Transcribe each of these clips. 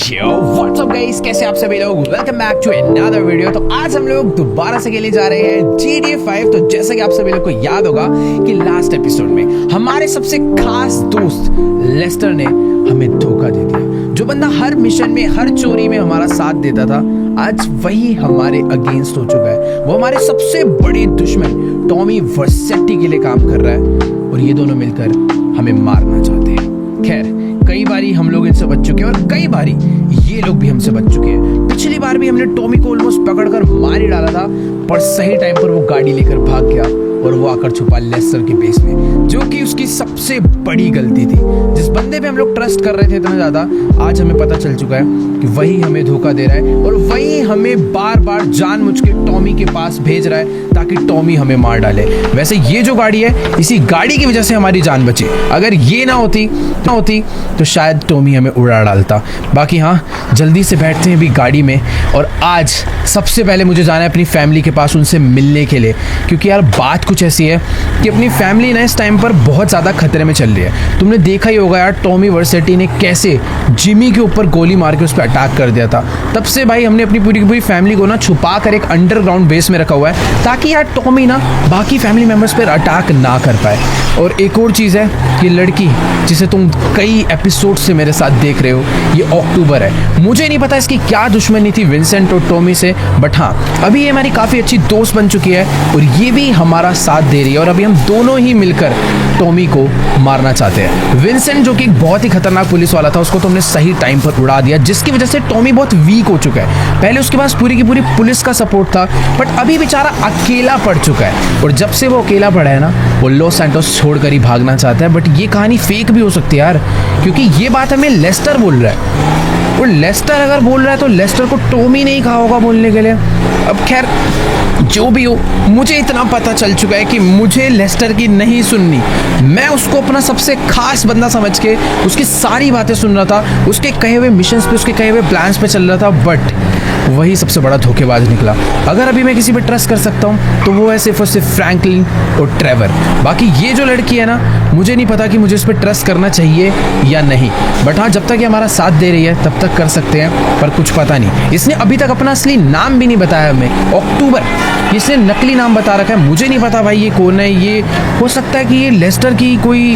Yo, what's up guys? कैसे आप सभी लोग? Welcome back to another video. तो आज हम लोग दोबारा से खेलने जा रहे हैं GTA 5। तो जैसा कि आप सभी लोग को याद होगा कि लास्ट एपिसोड में हमारे सबसे खास दोस्त लेस्टर ने हमें धोखा दे दिया। जो बंदा हर मिशन में, हर चोरी में हमारा साथ देता था, आज वही हमारे अगेंस्ट हो चुका है। वो हमारे सबसे बड़े दुश्मन टॉमी वर्सेटी के लिए काम कर रहा है और ये दोनों मिलकर हमें मारना चाहते हैं। खैर, कई बारी हम लोग इनसे बच चुके हैं और कई बारी ये लोग भी हमसे बच चुके हैं। पिछली बार भी हमने टॉमी को ऑलमोस्ट पकड़कर मार ही डाला था, पर सही टाइम पर वो गाड़ी लेकर भाग गया और वो आकर छुपा लेस्टर के बेस में, जो कि उसकी सबसे बड़ी गलती थी। जिस बंदे पे हम लोग ट्रस्ट कर रहे थे इतना ज्यादा, आज हमें पता चल चुका है कि वही हमें धोखा दे रहा है और वही हमें बार बार जानबूझ के टॉमी के पास भेज रहा है ताकि टॉमी हमें मार डाले। वैसे ये जो गाड़ी है, इसी गाड़ी की वजह से हमारी जान बची। अगर ये ना होती तो शायद टॉमी हमें उड़ा डालता। बाकी हाँ, जल्दी से बैठते हैं अभी गाड़ी में और आज सबसे पहले मुझे जाना है अपनी फैमिली के पास, उनसे मिलने के लिए। क्योंकि यार बात कुछ ऐसी है कि अपनी फैमिली ना इस टाइम पर बहुत ज़्यादा खतरे में चल रही है। तुमने देखा ही होगा यार, टॉमी वर्सेटी ने कैसे जिमी के ऊपर गोली मार के उस पर अटैक कर दिया था। तब से भाई हमने अपनी पूरी की पूरी फैमिली को ना छुपा कर एक अंडरग्राउंड बेस में रखा हुआ है ताकि यार टॉमी ना बाकी फैमिली मेम्बर्स पर अटैक ना कर पाए। और एक और चीज़ है, ये लड़की जिसे तुम कई एपिसोड से मेरे साथ देख रहे हो, ये अक्टूबर है। मुझे नहीं पता इसकी क्या दुश्मनी थी विंसेंट और टॉमी से, बट हाँ, अभी ये हमारी काफ़ी अच्छी दोस्त बन चुकी है और ये भी हमारा साथ दे रही है। और अभी हम दोनों ही मिलकर टॉमी को मारना चाहते हैं। विंसेंट जो कि एक बहुत ही खतरनाक पुलिस वाला था, उसको तो हमने सही टाइम पर उड़ा दिया, जिसकी वजह से टॉमी बहुत वीक हो चुका है। पहले उसके पास पूरी की पूरी पुलिस का सपोर्ट था, बट अभी बेचारा अकेला पड़ चुका है। और जब से वो अकेला पड़ा है ना, वो लॉस सैंटोस छोड़कर ही भागना चाहता है। बट ये कहानी फेक भी हो सकती है यार, क्योंकि ये बात हमें लेस्टर बोल रहा है और लेस्टर अगर बोल रहा है तो लेस्टर को टॉमी नहीं कहा होगा बोलने के लिए। अब खैर, जो भी हो, मुझे इतना पता चल चुका है कि मुझे लेस्टर की नहीं सुननी। मैं उसको अपना सबसे खास बंदा समझ के उसकी सारी बातें सुन रहा था, उसके कहे हुए मिशंस पे, उसके कहे हुए प्लान्स पे चल रहा था, बट वही सबसे बड़ा धोखेबाज निकला। अगर अभी मैं किसी पे ट्रस्ट कर सकता हूँ तो वो है सिर्फ और सिर्फ फ्रैंकलिन और ट्रेवर। बाकी ये जो लड़की है ना, मुझे नहीं पता कि मुझे इस पर ट्रस्ट करना चाहिए या नहीं, बट हाँ, जब तक ये हमारा साथ दे रही है तब तक कर सकते हैं। पर कुछ पता नहीं, इसने अभी तक अपना असली नाम भी नहीं बताया हमें, अक्टूबर। इसने नकली नाम बता रखा है, मुझे नहीं पता भाई ये कौन है। ये हो सकता है कि ये लेस्टर की कोई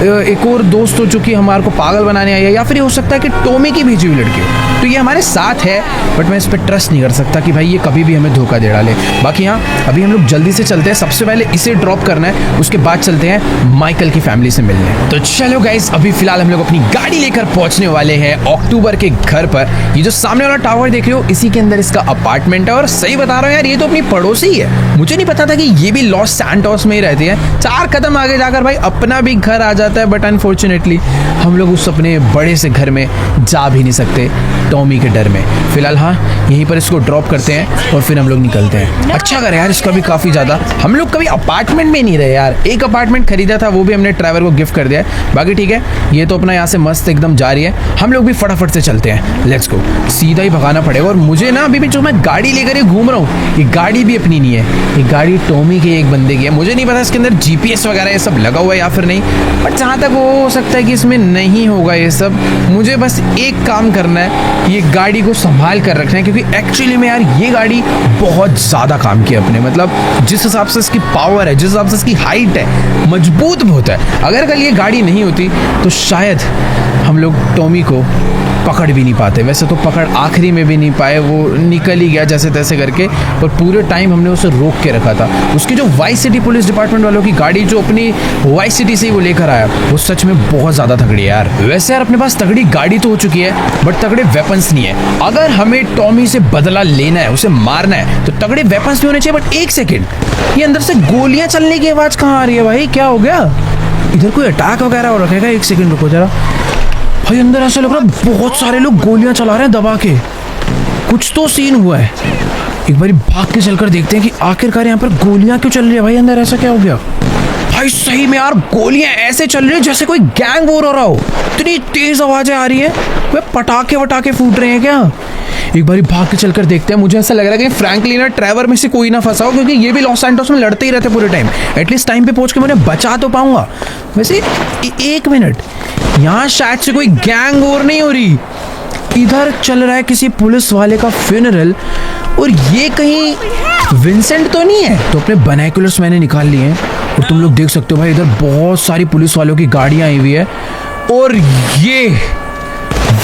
एक और दोस्त हो जो कि हमारे को पागल बनाने आई है, या फिर ये हो सकता है कि टॉमी की भेजी हुई लड़की हो। तो ये हमारे साथ है, बट मैं इस पर ट्रस्ट नहीं कर सकता कि भाई ये कभी भी हमें धोखा दे डाले। बाकी हाँ, अभी हम लोग जल्दी से चलते हैं। सबसे पहले इसे ड्रॉप करना है, उसके बाद चलते हैं माइकल की फैमिली से मिलने। तो चलो गाइस, अभी फिलहाल हम लोग अपनी गाड़ी लेकर पहुंचने वाले हैं अक्टूबर के घर पर। ये जो सामने वाला टावर देख रहे हो, इसी के अंदर इसका अपार्टमेंट है। और सही बता रहा हूँ यार, ये तो अपनी पड़ोसी है। मुझे नहीं पता था कि ये भी लॉस सैंटोस में ही रहती है। 4 कदम आगे जाकर भाई अपना भी घर आ जाता है, बट अनफॉर्चुनेटली हम लोग उस अपने बड़े से घर में जा भी नहीं सकते टॉमी के डर में। फिलहाल हाँ, यहीं पर इसको ड्रॉप करते हैं और फिर हम लोग निकलते हैं। अच्छा कर यार, इसका भी काफ़ी ज़्यादा, हम लोग कभी अपार्टमेंट में नहीं रहे यार। एक अपार्टमेंट खरीदा था, वो भी हमने ड्राइवर को गिफ्ट कर दिया है। बाकी ठीक है, ये तो अपना यहाँ से मस्त एकदम जा रही है। हम लोग भी फटाफट से चलते हैं, लेट्स गो। सीधा ही भगाना पड़ेगा। और मुझे ना अभी भी जो मैं गाड़ी लेकर ये घूम रहा हूँ, ये गाड़ी भी अपनी नहीं है, ये गाड़ी टॉमी के एक बंदे की है। मुझे नहीं पता इसके अंदर GPS वगैरह ये सब लगा हुआ है या फिर नहीं, बट जहाँ तक वो हो सकता है कि इसमें नहीं होगा ये सब। मुझे बस एक काम करना है, ये गाड़ी को संभाल कर रखना है, क्योंकि एक्चुअली में यार ये गाड़ी बहुत ज़्यादा काम की है अपने, मतलब जिस हिसाब से इसकी पावर है, जिस हिसाब से इसकी हाइट है, मजबूत बहुत है। अगर कल ये गाड़ी नहीं होती तो शायद हम लोग टॉमी को पकड़ भी नहीं पाते। वैसे तो पकड़ आखिरी में भी नहीं पाए, वो निकल ही गया जैसे तैसे करके, पर पूरे टाइम हमने उसे रोक के रखा था। उसकी जो वाइस सिटी पुलिस डिपार्टमेंट वालों की गाड़ी जो अपनी वाइस सिटी से ही वो लेकर आया, वो सच में बहुत ज़्यादा तगड़ी है यार। वैसे यार अपने पास तगड़ी गाड़ी तो हो चुकी है, बट तगड़े वेपन्स नहीं है। अगर हमें टॉमी से बदला लेना है, उसे मारना है, तो तगड़े वेपन्स भी होने चाहिए। बट एक सेकेंड, ये अंदर से गोलियां चलने की आवाज़ कहाँ आ रही है भाई? क्या हो गया? इधर कोई अटैक वगैरह हो रखेगा? एक सेकेंड रुको जरा भाई, अंदर ऐसा लग रहा है बहुत सारे लोग गोलियां चला रहे हैं दबा के। कुछ तो सीन हुआ है। एक बार भाग के चलकर देखते हैं कि आखिरकार यहाँ पर गोलियां क्यों चल रही है भाई। अंदर ऐसा क्या हो गया भाई? सही में यार, गोलियां ऐसे चल रही है जैसे कोई गैंग वॉर हो रहा हो। इतनी तेज आवाजें आ रही है, वे पटाखे वटाखे फूट रहे हैं क्या? एक बार भाग के चलकर देखते हैं। मुझे ऐसा लग रहा है कि फ्रैंकलिन और ट्रेवर में से कोई ना फंसा हो, क्योंकि ये भी लॉस सैंटोस में लड़ते ही रहते पूरे टाइम। एटलीस्ट टाइम पे पहुंच के मैं बचा तो पाऊंगा। वैसे एक मिनट, यहाँ शायद से कोई गैंग वॉर नहीं हो रही, इधर चल रहा है किसी पुलिस वाले का फ्यूनरल, और ये कहीं विंसेंट तो नहीं है। तो अपने बाइनोकुलर्स मैंने निकाल लिए हैं और तुम लोग देख सकते हो भाई इधर बहुत सारी पुलिस वालों की गाड़ियां आई हुई है और ये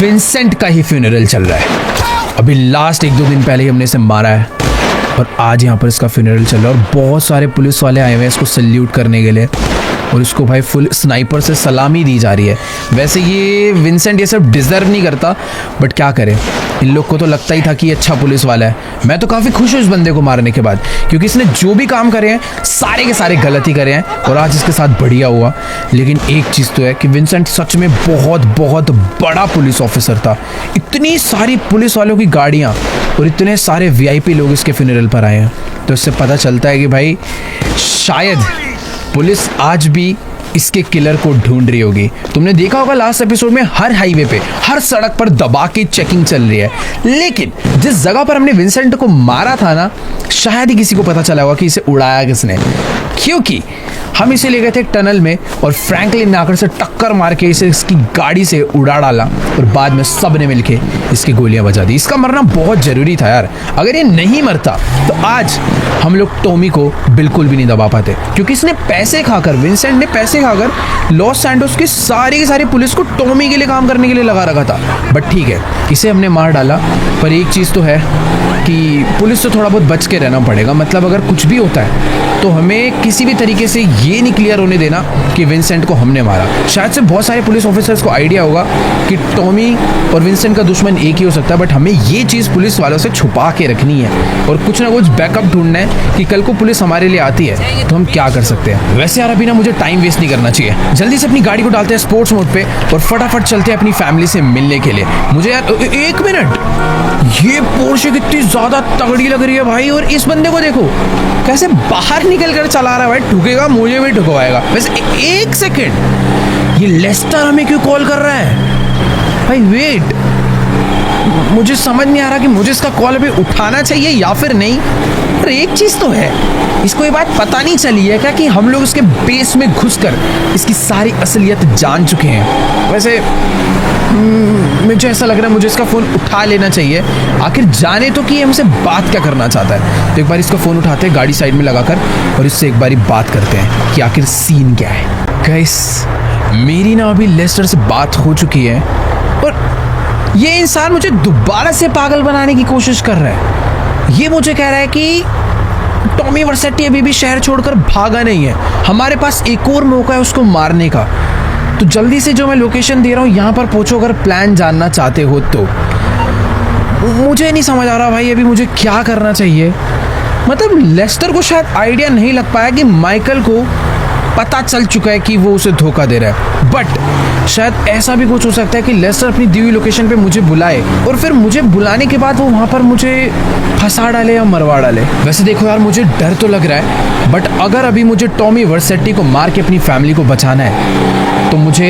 विंसेंट का ही फ्यूनरल चल रहा है। अभी लास्ट 1-2 दिन पहले ही हमने इसे मारा है और आज यहाँ पर इसका फ्यूनरल चल रहा है और बहुत सारे पुलिस वाले आए हुए हैं इसको सल्यूट करने के लिए और इसको भाई फुल स्नाइपर से सलामी दी जा रही है। वैसे ये विंसेंट ये सब डिजर्व नहीं करता, बट क्या करें, इन लोग को तो लगता ही था कि ये अच्छा पुलिस वाला है। मैं तो काफ़ी खुश हूँ इस बंदे को मारने के बाद, क्योंकि इसने जो भी काम करे हैं सारे के सारे गलत ही करे हैं और आज इसके साथ बढ़िया हुआ। लेकिन एक चीज़ तो है कि विंसेंट सच में बहुत बहुत बड़ा पुलिस ऑफिसर था। इतनी सारी पुलिस वालों की गाड़ियाँ और इतने सारे VIP लोग इसके फ्यूनरल पर आए हैं, तो इससे पता चलता है कि भाई शायद पुलिस आज भी इसके किलर को ढूंढ रही होगी। तुमने देखा होगा लास्ट एपिसोड में हर हाईवे पे, हर सड़क पर दबा के चेकिंग चल रही है, लेकिन जिस जगह पर हमने विंसेंट को मारा था ना, शायद ही किसी को पता चला होगा कि इसे उड़ाया किसने, क्योंकि हम इसे ले गए थे एक टनल में और फ्रैंकलिन ने आकर से टक्कर मार के इसे इसकी गाड़ी से उड़ा डाला और बाद में सब ने मिलके इसकी गोलियां बजा दी। इसका मरना बहुत जरूरी था यार, अगर ये नहीं मरता तो आज हम लोग टॉमी को बिल्कुल भी नहीं दबा पाते, क्योंकि इसने पैसे खाकर, विंसेंट ने पैसे खाकर लॉस सैंटोस की सारी पुलिस को टॉमी के लिए काम करने के लिए लगा रखा था। बट ठीक है, इसे हमने मार डाला, पर एक चीज़ तो है कि पुलिस से थोड़ा बहुत बच के रहना पड़ेगा। मतलब अगर कुछ भी होता है तो हमें किसी भी तरीके से ये नहीं क्लियर होने देना कि विंसेंट को हमने मारा। शायद से बहुत सारे पुलिस ऑफिसर्स को आइडिया होगा कि टॉमी और विंसेंट का दुश्मन एक ही हो सकता है, बट हमें ये चीज़ पुलिस वालों से छुपा के रखनी है और कुछ ना कुछ बैकअप ढूंढना है कि कल को पुलिस हमारे लिए आती है तो हम क्या कर सकते हैं। वैसे यार अभी ना मुझे टाइम वेस्ट नहीं करना चाहिए, जल्दी से अपनी गाड़ी को डालते हैं स्पोर्ट्स मोड पे और फटाफट चलते हैं अपनी फैमिली से मिलने के लिए। मुझे यार 1 मिनट, ये पोर्शे कितनी ज़्यादा तगड़ी लग रही है भाई, और इस बंदे को देखो कैसे बाहर निकल कर चला रहा है भाई, ठुकेगा मुझे भी ठुकवाएगा। वैसे 1 सेकेंड, ये लेस्टर हमें क्यों कॉल कर रहा है भाई? वेट, मुझे समझ नहीं आ रहा कि मुझे इसका कॉल अभी उठाना चाहिए या फिर नहीं। पर एक चीज़ तो है, इसको ये बात पता नहीं चली है क्या कि हम लोग इसके बेस में घुसकर इसकी सारी असलियत जान चुके हैं। वैसे मुझे ऐसा लग रहा है मुझे इसका फ़ोन उठा लेना चाहिए, आखिर जाने तो कि हमसे बात क्या करना चाहता है। तो एक बार इसका फ़ोन उठाते हैं गाड़ी साइड में लगाकर और इससे एक बारी बात करते हैं कि आखिर सीन क्या है। गाइस, मेरी ना अभी लेस्टर से बात हो चुकी है और ये इंसान मुझे दोबारा से पागल बनाने की कोशिश कर रहा है। ये मुझे कह रहा है कि टॉमी वर्सेटी अभी भी शहर छोड़कर भागा नहीं है, हमारे पास एक और मौका है उसको मारने का। तो जल्दी से जो मैं लोकेशन दे रहा हूँ यहाँ पर पहुँचो अगर प्लान जानना चाहते हो तो। मुझे नहीं समझ आ रहा भाई अभी मुझे क्या करना चाहिए। मतलब लेस्टर को शायद आइडिया नहीं लग पाया कि माइकल को पता चल चुका है कि वो उसे धोखा दे रहा है, बट शायद ऐसा भी कुछ हो सकता है कि लेस्टर अपनी दी हुई लोकेशन पे मुझे बुलाए और फिर मुझे बुलाने के बाद वो वहाँ पर मुझे फंसा डाले या मरवा डाले। वैसे देखो यार, मुझे डर तो लग रहा है, बट अगर अभी मुझे टॉमी वर्सेटी को मार के अपनी फैमिली को बचाना है तो मुझे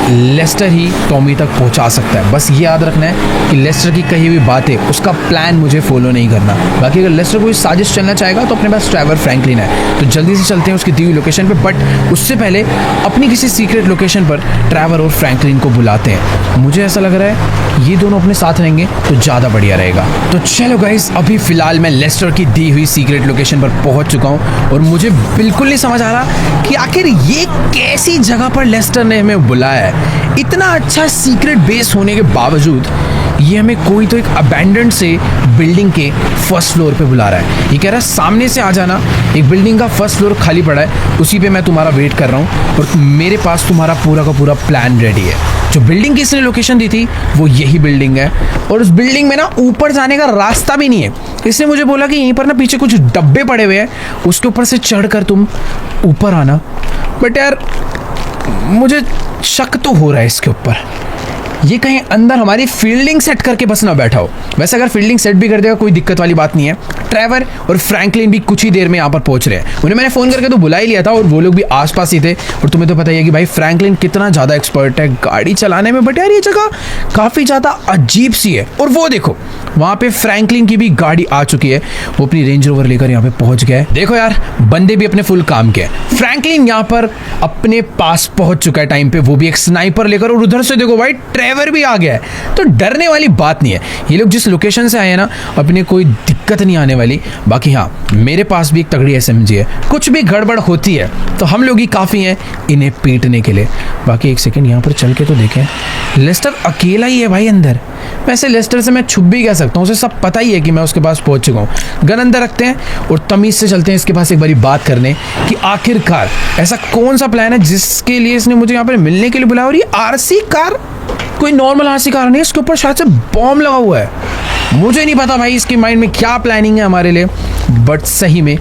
लेस्टर ही टॉमी तक पहुंचा सकता है। बस ये याद रखना है कि लेस्टर की कही हुई बातें, उसका प्लान मुझे फॉलो नहीं करना। बाकी अगर लेस्टर कोई साजिश चलना चाहेगा तो अपने पास ट्रेवर फ्रैंकलिन है, तो जल्दी से चलते हैं उसकी दी हुई लोकेशन पे, बट उससे पहले अपनी किसी सीक्रेट लोकेशन पर ट्रेवर और फ्रैंकलिन को बुलाते हैं। मुझे ऐसा लग रहा है ये दोनों अपने साथ रहेंगे तो ज़्यादा बढ़िया रहेगा। तो चलो गाइस, अभी फ़िलहाल मैं लेस्टर की दी हुई सीक्रेट लोकेशन पर पहुंच चुका हूं और मुझे बिल्कुल नहीं समझ आ रहा कि आखिर ये कैसी जगह पर लेस्टर ने हमें बुलाया है। इतना अच्छा सीक्रेट बेस होने के बावजूद ये हमें कोई तो एक अबैंडन्ड से बिल्डिंग के फर्स्ट फ्लोर पे बुला रहा है। ये कह रहा है सामने से आ जाना, एक बिल्डिंग का फर्स्ट फ्लोर खाली पड़ा है, उसी पे मैं तुम्हारा वेट कर रहा हूँ और मेरे पास तुम्हारा पूरा का पूरा प्लान रेडी है। जो बिल्डिंग की इसने लोकेशन दी थी वो यही बिल्डिंग है और उस बिल्डिंग में ना ऊपर जाने का रास्ता भी नहीं है। इसने मुझे बोला कि यहीं पर ना पीछे कुछ डब्बे पड़े हुए हैं, उसके ऊपर से चढ़कर तुम ऊपर आना। बट यार मुझे शक तो हो रहा है इसके ऊपर, ये कहीं अंदर हमारी फील्डिंग सेट करके बस ना बैठा हो। वैसे अगर फील्डिंग सेट भी कर देगा कोई दिक्कत वाली बात नहीं है। ट्रेवर और फ्रैंकलिन भी कुछ ही देर में यहाँ पर पहुंच रहे हैं। उन्हें मैंने फ़ोन करके तो बुला ही लिया था और वो लोग भी आसपास ही थे। और तुम्हें तो पता ही है कि भाई फ्रैंकलिन कितना ज़्यादा एक्सपर्ट है गाड़ी चलाने में। बट यार ये जगह काफ़ी ज़्यादा अजीब सी है। और वो देखो वहाँ पे फ्रैंकलिन की भी गाड़ी आ चुकी है, वो अपनी रेंज रोवर लेकर यहाँ पे पहुँच गया है। देखो यार, बंदे भी अपने फुल काम के हैं। फ्रैंकलिन यहाँ पर अपने पास पहुँच चुका है टाइम पे, वो भी एक स्नाइपर लेकर। और उधर से देखो भाई ट्रेवर भी आ गया है, तो डरने वाली बात नहीं है। ये लोग जिस लोकेशन से आए हैं ना, अपने कोई दिक्कत नहीं आने वाली। बाकी हाँ, मेरे पास भी एक तगड़ी SMG है, कुछ भी गड़बड़ होती है तो हम लोग ही काफ़ी हैं इन्हें पीटने के लिए। बाकी एक सेकंड यहाँ पर चल के तो देखें, लेस्टर अकेला ही है भाई अंदर। वैसे लेस्टर से मैं छुप भी कह सकता हूँ, उसे सब पता ही है कि मैं उसके पास पहुँच चुका हूँ। गन अंदर रखते हैं और तमीज़ से चलते हैं इसके पास एक बारी बात करने कि आखिरकार ऐसा कौन सा प्लान है जिसके लिए इसने मुझे यहाँ पर मिलने के लिए बुलाया। और ये RC कार कोई नॉर्मल RC कार नहीं है, इसके ऊपर शायद से बॉम्ब लगा हुआ है। मुझे नहीं पता भाई इसके माइंड में क्या प्लानिंग है हमारे लिए, बट सही में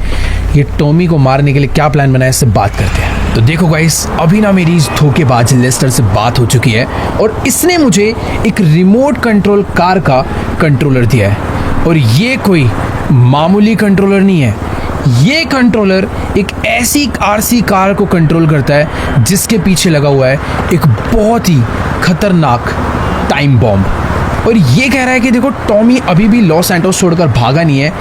ये टॉमी को मारने के लिए क्या प्लान बनाया, इससे बात करते हैं। तो देखो गाइस, अभी ना मेरी इस धोखेबाज लेस्टर से बात हो चुकी है और इसने मुझे एक रिमोट कंट्रोल कार का कंट्रोलर दिया है। और ये कोई मामूली कंट्रोलर नहीं है, ये कंट्रोलर एक ऐसी RC कार को कंट्रोल करता है जिसके पीछे लगा हुआ है एक बहुत ही खतरनाक टाइम बॉम्ब। और ये कह रहा है कि देखो, टॉमी अभी भी लॉस सैंटोस छोड़कर भागा नहीं है,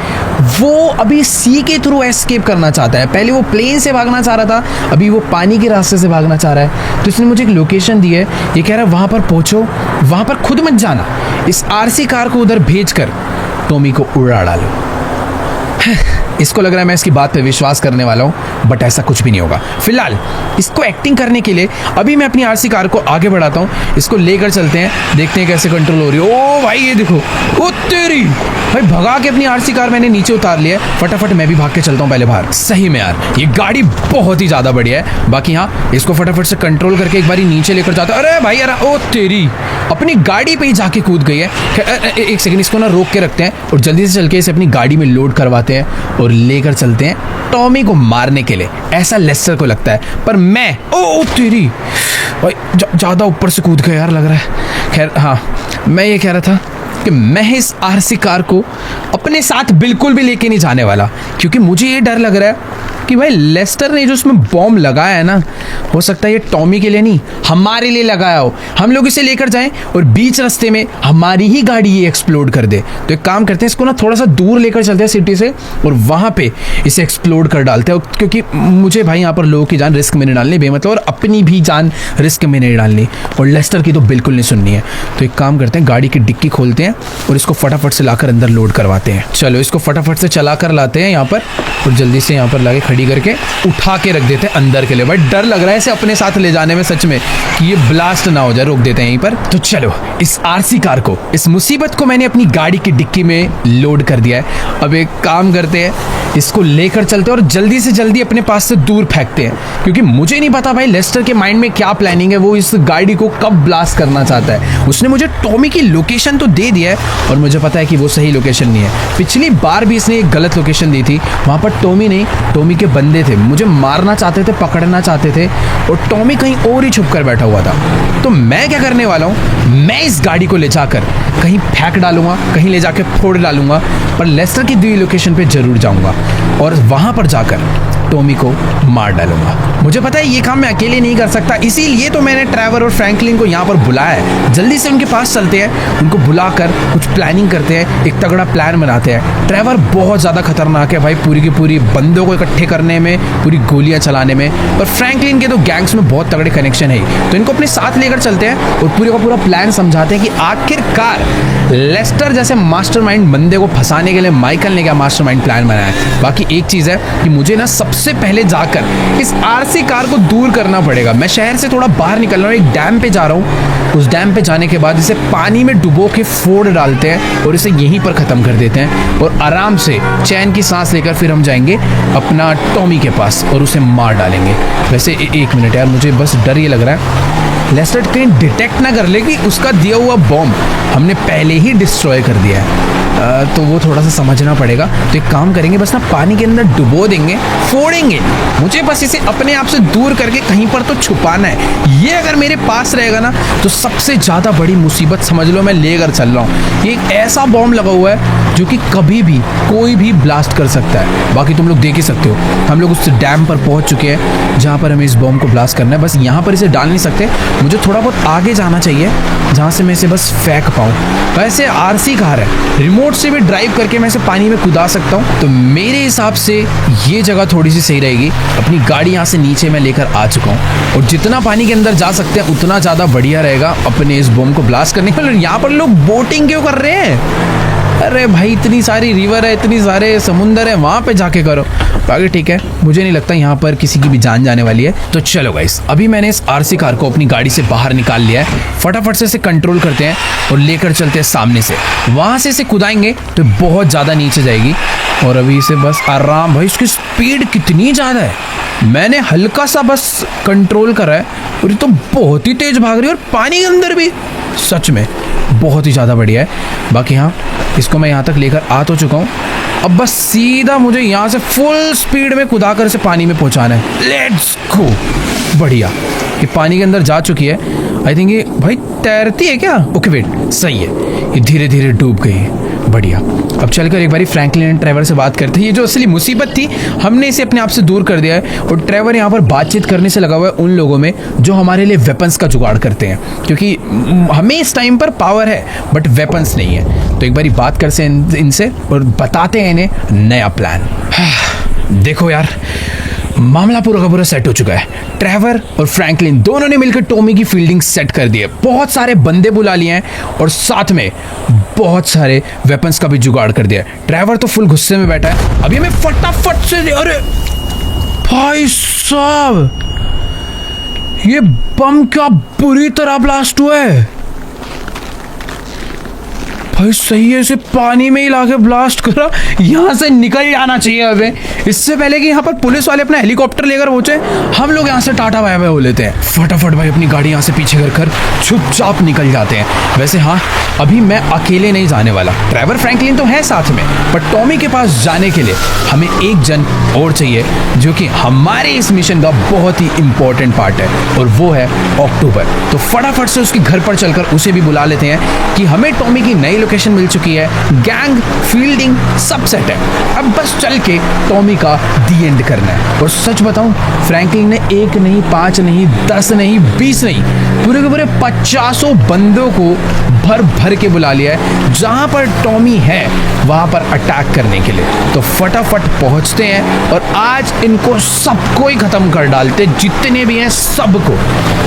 वो अभी सी के थ्रू एस्केप करना चाहता है। पहले वो प्लेन से भागना चाह रहा था, अभी वो पानी के रास्ते से भागना चाह रहा है। तो इसने मुझे एक लोकेशन दी है, ये कह रहा है वहाँ पर पहुँचो, वहाँ पर खुद मत जाना, इस RC कार को उधर भेज कर टॉमी को उड़ा डालो। इसको लग रहा है मैं इसकी बात पे विश्वास करने वाला हूँ, बट ऐसा कुछ भी नहीं होगा। फिलहाल इसको एक्टिंग करने के लिए अभी मैं अपनी RC कार को आगे बढ़ाता हूँ, इसको लेकर चलते हैं, देखते हैं कैसे कंट्रोल हो रही है। ओ भाई ये देखो, ओ तेरी भाई, भगा के अपनी RC कार मैंने नीचे उतार लिया है। फटाफट मैं भी भाग के चलता हूँ पहले बाहर। सही में यार, ये गाड़ी बहुत ही ज़्यादा बढ़िया है। बाकी हाँ, इसको फटाफट से कंट्रोल करके एक बारी नीचे लेकर जाता। अरे भाई यार, ओ तेरी अपनी गाड़ी पे ही जाके कूद गई है। एक सेकंड, इसको ना रोक के रखते हैं और जल्दी से चल के इसे अपनी गाड़ी में लोड करवाते हैं और लेकर चलते हैं टॉमी को मारने के लिए, ऐसा लेस्टर को लगता है। पर मैं ओ तेरी भाई ज़्यादा ऊपर से कूद गया यार लग रहा है। खैर हाँ, मैं ये कह रहा था कि मैं इस RC कार को अपने साथ बिल्कुल भी लेके नहीं जाने वाला, क्योंकि मुझे ये डर लग रहा है कि भाई लेस्टर ने जो उसमें बॉम्ब लगाया है ना, हो सकता है ये टॉमी के लिए नहीं, हमारे लिए लगाया हो। हम लोग इसे लेकर जाएं और बीच रास्ते में हमारी ही गाड़ी ये एक्सप्लोड कर दे। तो एक काम करते हैं, इसको ना थोड़ा सा दूर लेकर चलते हैं सिटी से और वहाँ पे इसे एक्सप्लोड कर डालते हैं, क्योंकि मुझे भाई यहाँ पर लोगों की जान रिस्क में नहीं डालनी बेमतलब, और अपनी भी जान रिस्क में नहीं डालनी, और लेस्टर की तो बिल्कुल नहीं सुननी है। तो एक काम करते हैं, गाड़ी की डिक्की खोलते हैं और इसको फटाफट से लाकर अंदर लोड करवाते हैं। चलो इसको फटाफट से चला कर लाते हैं यहाँ पर, और जल्दी से यहाँ पर लाके खड़ी करके उठा के रख देते हैं अंदर के लिए। भाई डर लग रहा है इसे अपने साथ ले जाने में सच में, कि ये ब्लास्ट ना हो जाए। रोक देते हैं यहीं पर। तो चलो इस RC कार को, इस मुसीबत को मैंने अपनी गाड़ी की डिक्की में लोड कर दिया है। अब एक काम करते हैं, इसको लेकर चलते हैं और जल्दी से जल्दी अपने पास से दूर फेंकते हैं, क्योंकि मुझे नहीं पता भाई लेस्टर के माइंड में क्या प्लानिंग है, वो इस गाड़ी को कब ब्लास्ट करना चाहता है। उसने मुझे टॉमी की लोकेशन तो दे दिया है और मुझे पता है कि वो सही लोकेशन नहीं है। पिछली बार भी इसने एक गलत लोकेशन दी थी, वहाँ पर टॉमी नहीं, टॉमी के बंदे थे, मुझे मारना चाहते थे, पकड़ना चाहते थे, और टॉमी कहीं और ही छुप कर बैठा हुआ था। तो मैं क्या करने वाला हूँ, मैं इस गाड़ी को ले जाकर कहीं फेंक डालूंगा, कहीं ले जाकर फोड़ डालूंगा, पर लेस्टर की दी लोकेशन पे जरूर जाऊंगा और वहां पर जाकर टॉमी को मार डालूंगा। मुझे पता है ये काम मैं अकेले नहीं कर सकता, इसीलिए तो मैंने ट्रेवर और फ्रैंकलिन को यहाँ पर बुलाया है। जल्दी से उनके पास चलते हैं, उनको बुलाकर कुछ प्लानिंग करते हैं, एक तगड़ा प्लान बनाते हैं। ट्रेवर बहुत ज़्यादा खतरनाक है भाई, पूरी की पूरी बंदों को इकट्ठे करने में, पूरी गोलियाँ चलाने में, और फ्रैंकलिन के तो गैंग्स में बहुत तगड़े कनेक्शन है। तो इनको अपने साथ लेकर चलते हैं और पूरे का पूरा प्लान समझाते हैं कि आखिरकार लेस्टर जैसे मास्टरमाइंड बंदे को फंसाने के लिए माइकल ने क्या मास्टरमाइंड प्लान बनाया है। बाकी एक चीज़ है कि मुझे ना सबसे पहले जाकर इस RC कार को दूर करना पड़ेगा। मैं शहर से थोड़ा बाहर निकल रहा हूँ, एक डैम पे जा रहा हूँ। उस डैम पे जाने के बाद इसे पानी में डुबो के फोड़ डालते हैं और इसे यहीं पर ख़त्म कर देते हैं, और आराम से चैन की सांस लेकर फिर हम जाएंगे अपना टॉमी के पास और उसे मार डालेंगे। वैसे एक मिनट यार, मुझे बस डर ये लग रहा है लेस्टर कहीं डिटेक्ट ना कर ले कि उसका दिया हुआ बॉम्ब हमने पहले ही डिस्ट्रॉय कर दिया है। तो वो थोड़ा सा समझना पड़ेगा। तो एक काम करेंगे, बस ना पानी के अंदर डुबो देंगे, फोड़ेंगे। मुझे बस इसे अपने आप से दूर करके कहीं पर तो छुपाना है। ये अगर मेरे पास रहेगा ना तो सबसे ज़्यादा बड़ी मुसीबत समझ लो मैं लेकर चल रहा हूँ। ये एक ऐसा बॉम्ब लगा हुआ है जो कि कभी भी कोई भी ब्लास्ट कर सकता है। बाकी तुम लोग देख ही सकते हो, हम लोग उस डैम पर पहुंच चुके हैं जहां पर हमें इस बॉम्ब को ब्लास्ट करना है। बस यहाँ पर इसे डाल नहीं सकते, मुझे थोड़ा बहुत आगे जाना चाहिए जहाँ से मैं इसे बस फेंक पाऊँ। वैसे आरसी कार है, रिमोट से भी ड्राइव करके मैं इसे पानी में कूदा सकता हूँ, तो मेरे हिसाब से ये जगह थोड़ी सी सही रहेगी। अपनी गाड़ी यहाँ से नीचे मैं लेकर आ चुका हूँ और जितना पानी के अंदर जा सकते हैं उतना ज़्यादा बढ़िया रहेगा अपने इस बॉम्ब को ब्लास्ट करने के लिए। यहाँ पर लोग बोटिंग क्यों कर रहे हैं? अरे भाई, इतनी सारी रिवर है, इतनी सारे समुंदर है, वहाँ पे जाके करो। बाकी ठीक है, मुझे नहीं लगता यहाँ पर किसी की भी जान जाने वाली है। तो चलो गाइस, अभी मैंने इस आरसी कार को अपनी गाड़ी से बाहर निकाल लिया है। फटाफट से इसे कंट्रोल करते हैं और लेकर चलते हैं सामने से। वहाँ से इसे कुदाएंगे तो बहुत ज़्यादा नीचे जाएगी और अभी इसे बस आराम। भाई इसकी स्पीड कितनी ज़्यादा है, मैंने हल्का सा बस कंट्रोल करा है और ये तो बहुत ही तेज भाग रही है और पानी के अंदर भी सच में बहुत ही ज़्यादा बढ़िया है। बाकी हाँ, इसको मैं यहाँ तक लेकर आ तो चुका हूँ, अब बस सीधा मुझे यहाँ से फुल स्पीड में कुदा कर इसे पानी में पहुँचाना है। Let's go. बढ़िया, ये पानी के अंदर जा चुकी है। आई थिंक ये भाई तैरती है क्या? ओके वेट, सही है, ये धीरे धीरे डूब गई है। बढ़िया, अब चलकर एक बारी फ्रैंकलिन एंड ट्रेवर से बात करते हैं। ये जो असली मुसीबत थी, हमने इसे अपने आप से दूर कर दिया है और ट्रेवर यहाँ पर बातचीत करने से लगा हुआ है उन लोगों में जो हमारे लिए वेपन्स का जुगाड़ करते हैं, क्योंकि हमें इस टाइम पर पावर है बट वेपन्स नहीं है। तो एक बारी बात करते हैं इनसे और बताते हैं इन्हें नया प्लान। देखो यार, मामला पूरा का पूरा सेट हो चुका है। ट्रेवर और फ्रैंकलिन दोनों ने मिलकर टॉमी की फील्डिंग सेट कर दी है, बहुत सारे बंदे बुला लिए हैं और साथ में बहुत सारे वेपन्स का भी जुगाड़ कर दिया है। ट्रेवर तो फुल गुस्से में बैठा है। अभी हमें फटाफट से, अरे भाई साहब, ये बम क्या बुरी तरह ब्लास्ट हुआ है। भाई सही है, इसे पानी में ही लाके ब्लास्ट करा। यहाँ से निकल जाना चाहिए अबे, इससे पहले कि यहाँ पर पुलिस वाले अपना हेलीकॉप्टर लेकर पहुंचे। हम लोग यहाँ से टाटा बाय बाय हो लेते हैं। फटाफट भाई अपनी गाड़ी यहाँ से पीछे कर चुपचाप निकल जाते हैं। वैसे हाँ, अभी मैं अकेले नहीं जाने वाला, ट्रेवर फ्रैंकलिन तो है साथ में, पर टॉमी के पास जाने के लिए हमें एक जन और चाहिए जो कि हमारे इस मिशन का बहुत ही इंपॉर्टेंट पार्ट है, और वो है अक्टूबर। तो फटाफट से उसके घर पर चलकर उसे भी बुला लेते हैं कि हमें टॉमी की नई लोकेशन मिल चुकी है, गैंग फील्डिंग सब सेट है, अब बस चल के टॉमी का दी एंड करना है। और सच बताऊं, फ्रैंकलिन ने 1 नहीं 5 नहीं 10 नहीं 20 नहीं, पूरे के पूरे 50 बंदों को भर भर के बुला लिया है जहां पर टॉमी है वहां पर अटैक करने के लिए। तो फटाफट पहुंचते हैं और आज इनको सबको ही खत्म कर डालते, जितने भी हैं सबको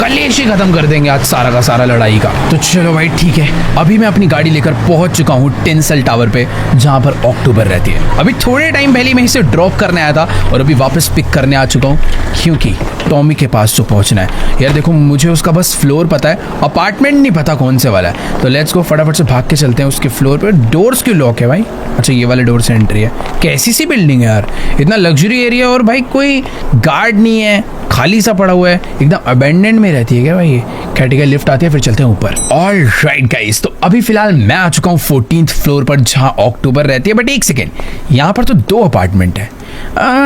कलेश ही खत्म कर देंगे आज सारा का सारा लड़ाई का। तो चलो भाई ठीक है, अभी मैं अपनी गाड़ी लेकर पहुंच चुका हूँ टेंसल टावर पे जहां पर अक्टूबर रहती है। अभी थोड़े टाइम पहले मैं इसे ड्रॉप करने आया था और अभी वापस पिक करने आ चुका हूँ, क्योंकि टॉमी के पास जो पहुंचना है। यार देखो, मुझे उसका बस फ्लोर पता है, अपार्टमेंट नहीं पता कौन से वाला है। तो लेट्स गो, फटाफट से भाग के चलते हैं उसके फ्लोर पे। डोर्स क्यों लॉक है भाई? अच्छा, ये वाले डोर से एंट्री है। कैसी सी बिल्डिंग है यार, इतना लग्जरी एरिया और भाई कोई गार्ड नहीं है, खाली सा पड़ा हुआ है, एकदम अबेंडेंड में रहती है क्या भाई? खैर ठीक है, लिफ्ट आती है, फिर चलते हैं ऊपर। ऑलराइट गाइस, तो अभी फिलहाल मैं आ चुका हूँ 14th फ्लोर पर जहाँ अक्टूबर रहती है। बट एक सेकेंड, यहाँ पर तो 2 अपार्टमेंट है।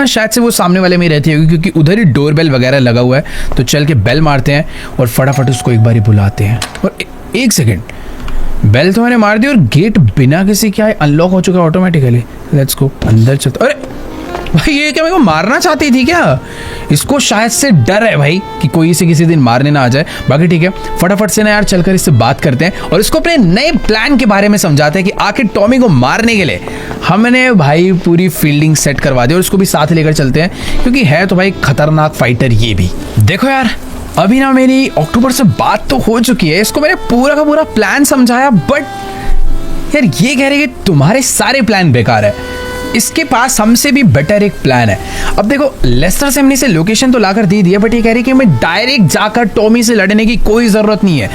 शायद से वो सामने वाले में रहती होगी, क्योंकि उधर ही डोर बेल वगैरह लगा हुआ है। तो चल के बेल मारते हैं और फटाफट उसको एक बारी बुलाते हैं। और एक सेकेंड, बेल तो मैंने मार दी और गेट बिना किसी क्या अनलॉक हो चुका है ऑटोमेटिकली। लेट्स गो, अंदर चलते। अरे भाई, ये क्या मेरे को मारना चाहती थी क्या? इसको शायद से डर है भाई कि कोई इसे किसी दिन मारने ना आ जाए। बाकी ठीक है, फटाफट से ना यार चलकर इससे बात करते हैं और इसको अपने नए प्लान के बारे में समझाते हैं कि आखिर टॉमी को मारने के लिए हमने भाई पूरी फील्डिंग सेट करवा दी और उसको भी साथ लेकर चलते हैं, क्योंकि है तो भाई खतरनाक फाइटर ये भी। देखो यार, अभी ना मेरी अक्टूबर से बात तो हो चुकी है, इसको मैंने पूरा का पूरा प्लान समझाया, बट यार ये कह रहे हैं कि तुम्हारे सारे प्लान बेकार है, इसके पास हमसे भी बेटर एक प्लान है। अब देखो, लेस्टर से हमने इसे लोकेशन तो लाकर दे दिया, बट ये कह रही कि हमें डायरेक्ट जाकर टॉमी से लड़ने की कोई जरूरत नहीं है।